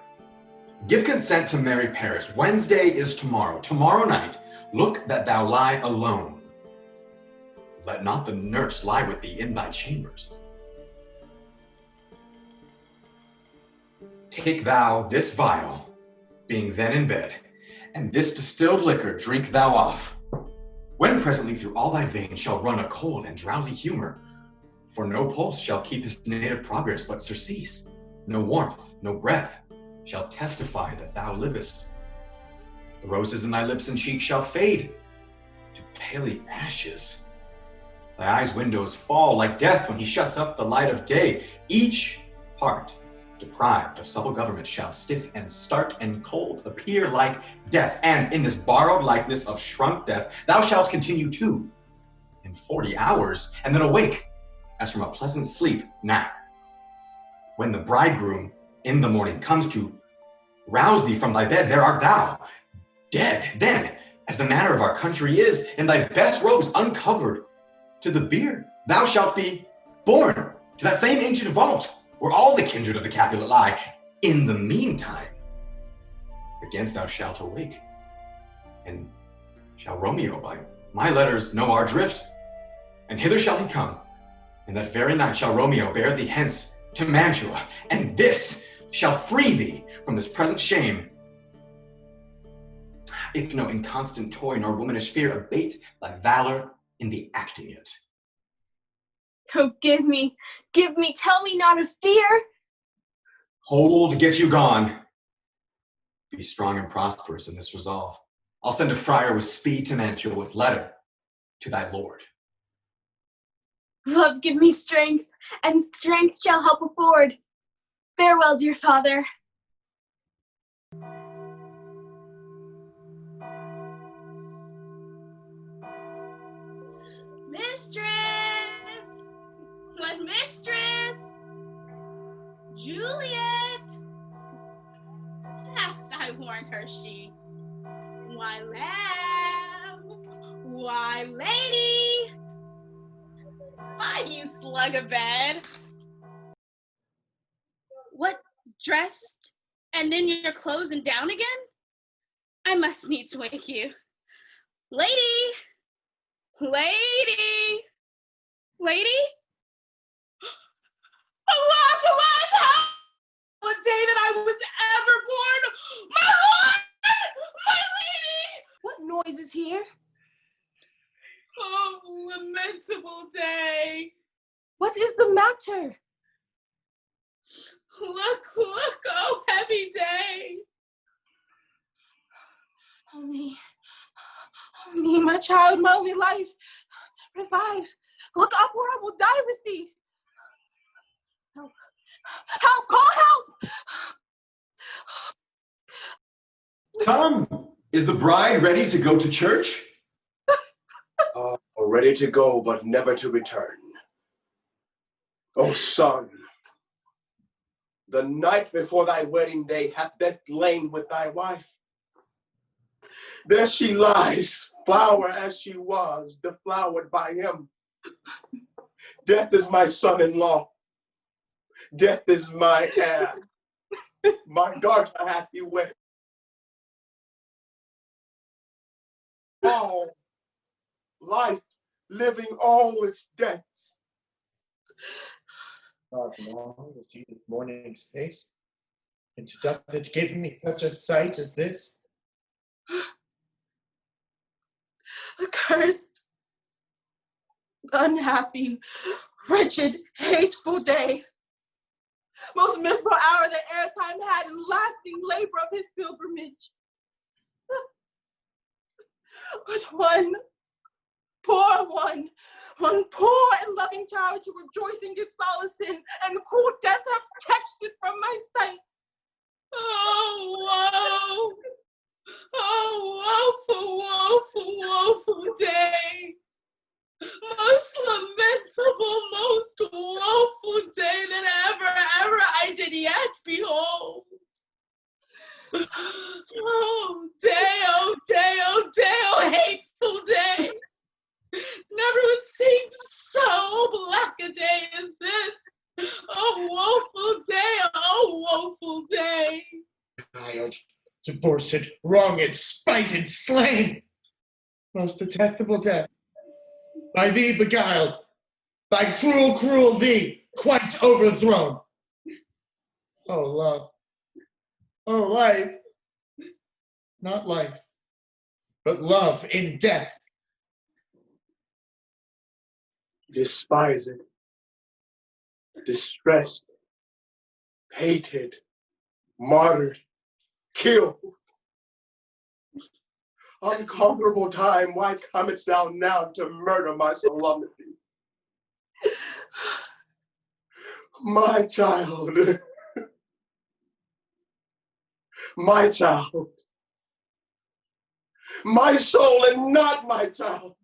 Give consent to marry Paris. Wednesday is tomorrow. Tomorrow night, look that thou lie alone. Let not the nurse lie with thee in thy chambers. Take thou this vial, being then in bed, and this distilled liquor drink thou off. When presently through all thy veins shall run a cold and drowsy humor, for no pulse shall keep his native progress but surcease, no warmth, no breath shall testify that thou livest. The roses in thy lips and cheeks shall fade to paly ashes. Thy eyes' windows fall like death when he shuts up the light of day. Each part deprived of supple government shall stiff and stark and cold appear like death. And in this borrowed likeness of shrunk death, thou shalt continue too in 40 hours, and then awake as from a pleasant sleep. Now, when the bridegroom in the morning comes to rouse thee from thy bed, there art thou, dead. Then, as the manner of our country is, in thy best robes uncovered to the beard, thou shalt be borne to that same ancient vault where all the kindred of the Capulet lie. In the meantime, against thou shalt awake, and shall Romeo by my letters know our drift, and hither shall he come, and that very night shall Romeo bear thee hence to Mantua, and this shall free thee from this present shame, if no inconstant toy nor womanish fear abate thy valor in the acting it. Oh, give me, tell me not of fear. Hold, get you gone. Be strong and prosperous in this resolve. I'll send a friar with speed to Mantua with letter to thy lord. Love, give me strength, and strength shall help afford. Farewell, dear father. Mistress! Good mistress! Juliet! Fast I warned her she. Why, lamb! Why, lady! Why, you slug a bed! What, dressed and in your clothes and down again? I must needs wake you. Lady! Lady! Lady? Alas, alas, how the day that I was ever born! My lord! My lady! What noise is here? Oh, lamentable day! What is the matter? Look, oh heavy day! Oh me, my child, my only life. Revive. Look up, or I will die with thee. Help! Call help! Come! Is the bride ready to go to church? Ready to go, but never to return. O son, the night before thy wedding day hath death lain with thy wife. There she lies, flower as she was, deflowered by him. Death is my son-in-law. Death is my heir. My daughter hath he wed. All life, living all its deaths. Not long to see this morning's face, and doth it give me such a sight as this? Accursed, unhappy, wretched, hateful day. Most miserable hour that airtime had in lasting labor of his pilgrimage. But one poor and loving child to rejoice and give solace in, and the cruel death hath catched it from my sight. Oh, woe! Oh, woeful day! Most lamentable, most woeful day that ever I did yet behold. Oh, hateful day! Never was seen so black a day as this. Oh, woeful day! Child, divorced, wronged, spited, slain! Most detestable death! By thee beguiled, by cruel thee, quite overthrown! Oh, love! Oh, life! Not life, but love in death! Despised, distressed, hated, martyred, killed. Unconquerable time, why comest thou now to murder my solemnity? My child, my child, my soul and not my child.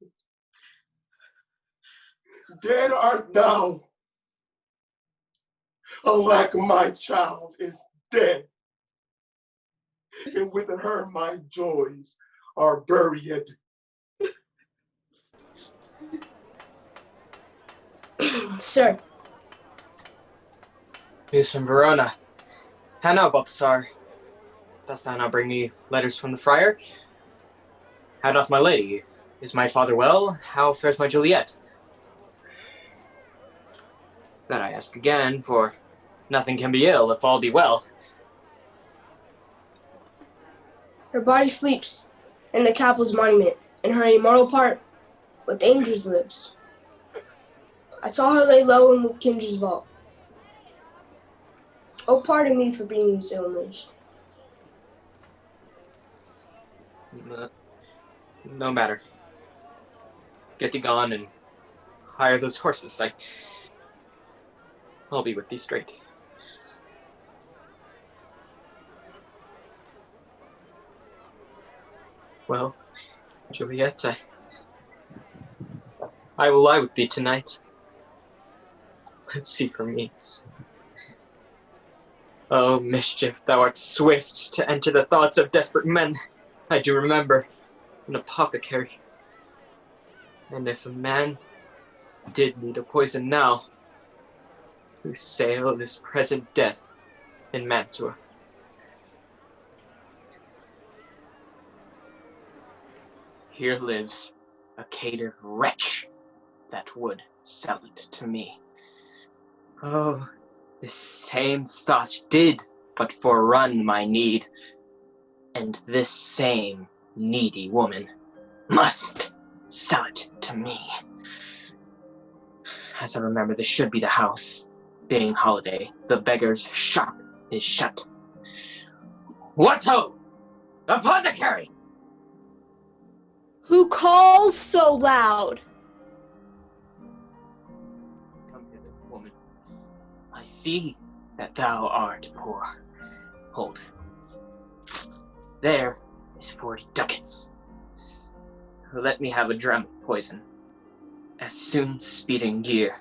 Dead art thou. Alack, my child is dead. And with her my joys are buried. Sir. News from Verona. How now, Balthasar? Dost thou not bring me letters from the friar? How doth my lady? Is my father well? How fares my Juliet? That I ask again, for nothing can be ill if all be well. Her body sleeps in the Capul's monument, and her immortal part with angels lives. I saw her lay low in Lucindra's vault. Oh, pardon me for being so ill-nourished. No matter. Get thee gone and hire those horses. I'll be with thee straight. Well, Juliet, I will lie with thee tonight. Let's see her means. Oh, mischief, thou art swift to enter the thoughts of desperate men. I do remember an apothecary. And if a man did need a poison now, who sail this present death in Mantua. Here lives a caitiff wretch that would sell it to me. Oh, this same thought did but forerun my need, and this same needy woman must sell it to me. As I remember, this should be the house. Being holiday, the beggar's shop is shut. What ho! Apothecary! Who calls so loud? Come hither, woman. I see that thou art poor. Hold. There is 40 ducats. Let me have a dram of poison, as soon speeding gear,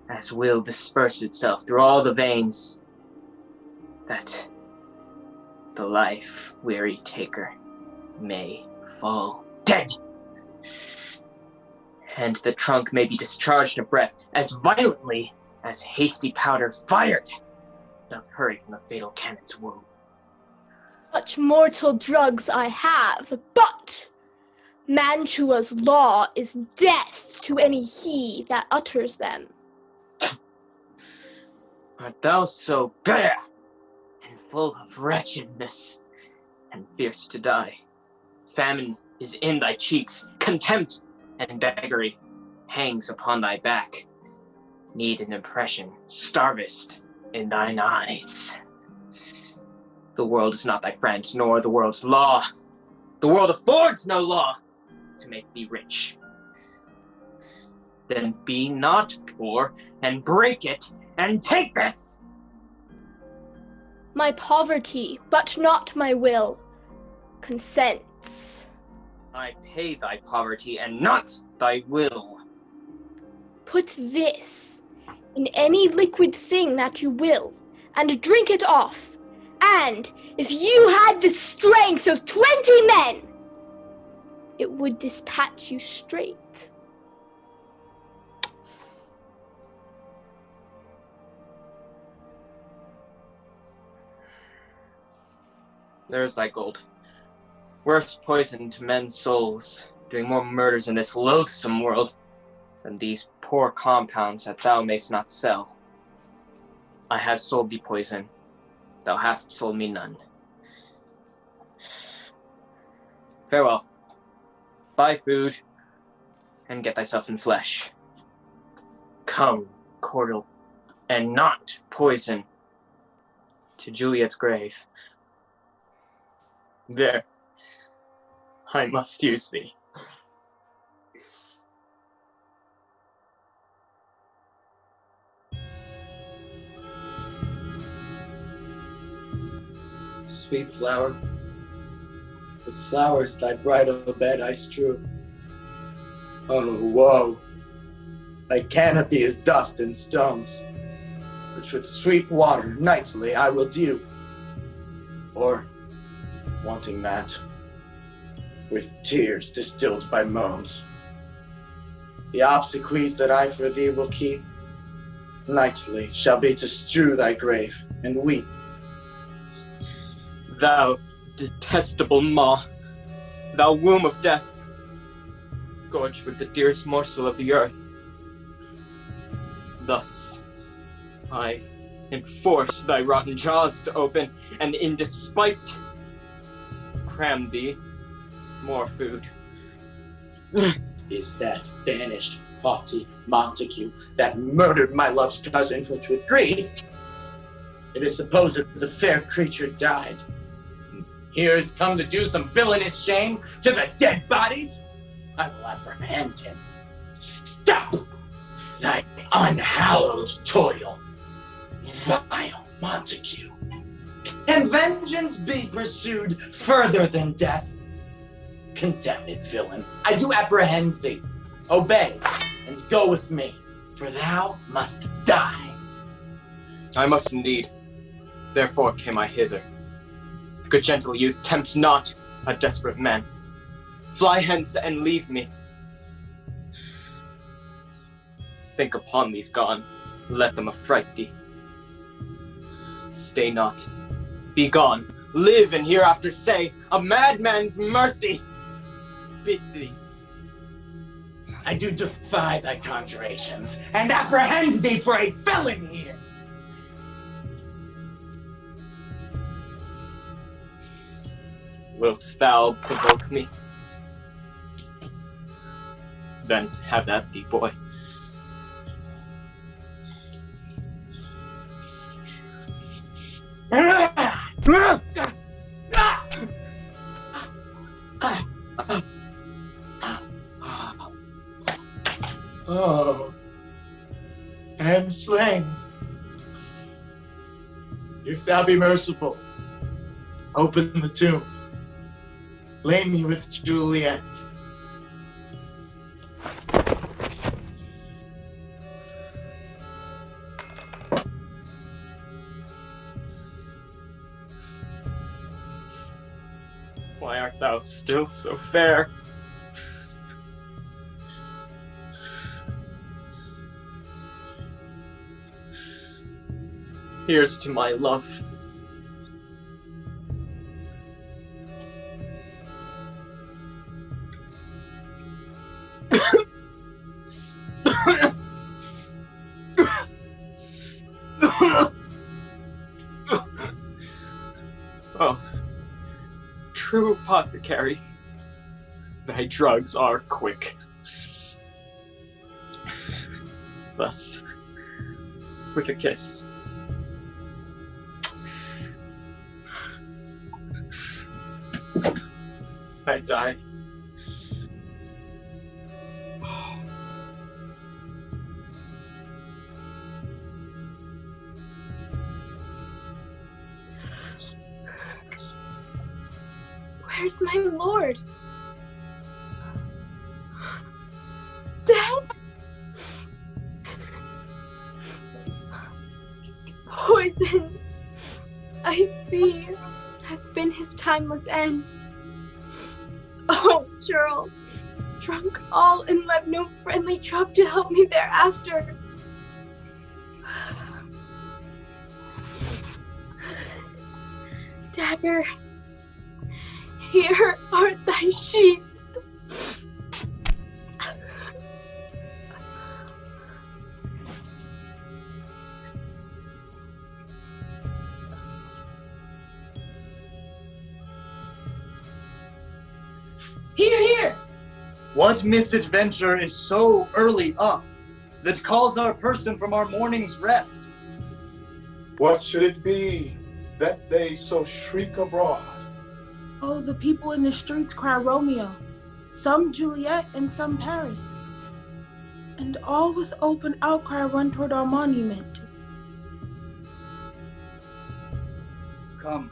as will disperse itself through all the veins, that the life-weary taker may fall dead, and the trunk may be discharged in a breath as violently as hasty powder fired doth hurry from the fatal cannon's womb. Such mortal drugs I have, but Mantua's law is death to any he that utters them. Art thou so bare and full of wretchedness and fierce to die? Famine is in thy cheeks, contempt and beggary hangs upon thy back. Need and oppression starvest in thine eyes. The world is not thy friend, nor the world's law. The world affords no law to make thee rich. Then be not poor, and break it, and take this! My poverty, but not my will, consents. I pay thy poverty, and not thy will. Put this in any liquid thing that you will, and drink it off. And if you had the strength of 20 men, it would dispatch you straight. There's thy gold. Worse poison to men's souls, doing more murders in this loathsome world than these poor compounds that thou mayst not sell. I have sold thee poison. Thou hast sold me none. Farewell. Buy food, and get thyself in flesh. Come, cordial, and not poison, to Juliet's grave. There, I must use thee. Sweet flower, with flowers thy bridal bed I strew. Oh, woe! Thy canopy is dust and stones, which with sweet water nightly I will dew. Or, wanting that, with tears distilled by moans. The obsequies that I for thee will keep, nightly shall be to strew thy grave and weep. Thou detestable maw, thou womb of death, gorged with the dearest morsel of the earth. Thus, I enforce thy rotten jaws to open, and in despite, cram thee more food. Is that banished, haughty Montague that murdered my love's cousin, which with grief it is supposed the fair creature died? Here is come to do some villainous shame to the dead bodies? I will apprehend him. Stop thy unhallowed toil, vile Montague. Can vengeance be pursued further than death? Condemned villain, I do apprehend thee. Obey, and go with me, for thou must die. I must indeed. Therefore came I hither. Good gentle youth, tempt not a desperate man. Fly hence and leave me. Think upon these gone, let them affright thee. Stay not, be gone, live and hereafter say, a madman's mercy bid thee. I do defy thy conjurations, and apprehend thee for a felon here. Wilt thou provoke me? Then have at thee, boy. Oh, and slain. If thou be merciful, open the tomb. Lay me with Juliet. Why art thou still so fair? Here's to my love. Oh, true apothecary, thy drugs are quick. Thus, with a kiss, I die. Where's my lord? Dead? Poison, I see, hath been his timeless end. Oh, churl, drunk all and left no friendly drop to help me thereafter. Dagger, here art thy sheath. Here! What misadventure is so early up that calls our person from our morning's rest? What should it be that they so shriek abroad? Oh, the people in the streets cry Romeo, some Juliet and some Paris. And all with open outcry run toward our monument. Come,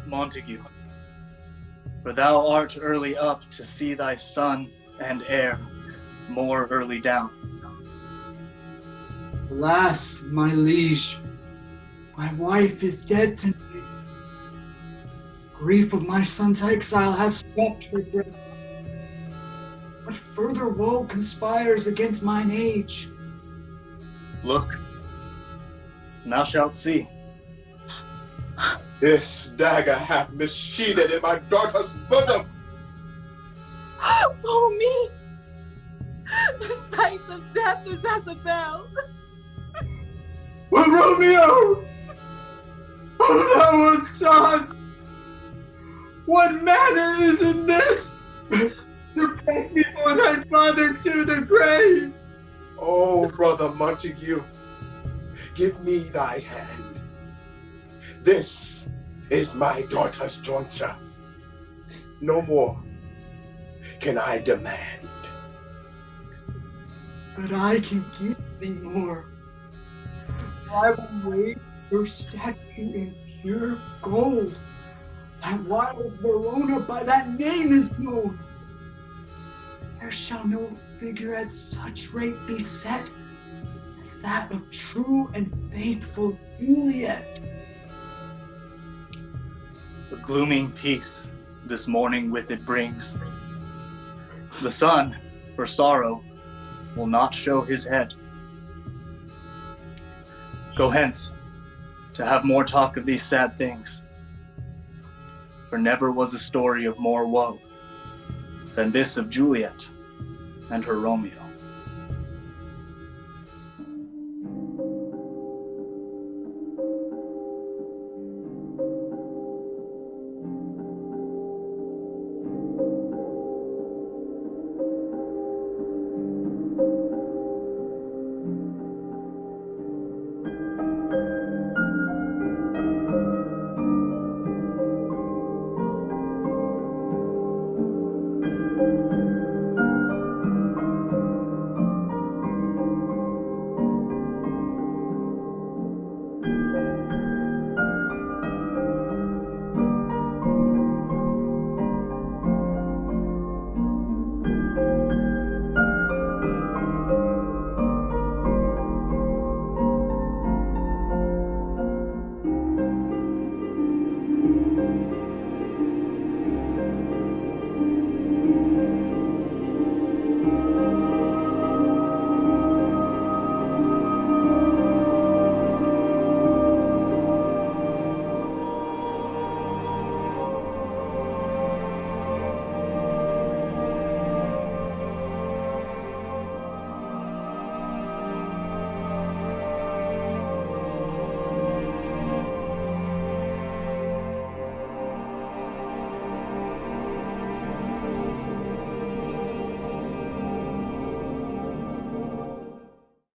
Montague, for thou art early up to see thy son and heir more early down. Alas, my liege, my wife is dead to me. Grief of my son's exile hath stopped her breath. What further woe conspires against mine age? Look, and thou shalt see. This dagger hath missheathed in my daughter's bosom. Oh me! The sight of death is as a bell. Well, Romeo! Oh, thou art done! What manner is in this? To press me for thy father to the grave! Oh, brother Montague, give me thy hand. This is my daughter's jointure. No more can I demand. But I can give thee more. I will raise her statue in pure gold, and whiles Verona by that name is known, there shall no figure at such rate be set as that of true and faithful Juliet. The glooming peace this morning with it brings. The sun, for sorrow, will not show his head. Go hence, to have more talk of these sad things. For never was a story of more woe than this of Juliet and her Romeo.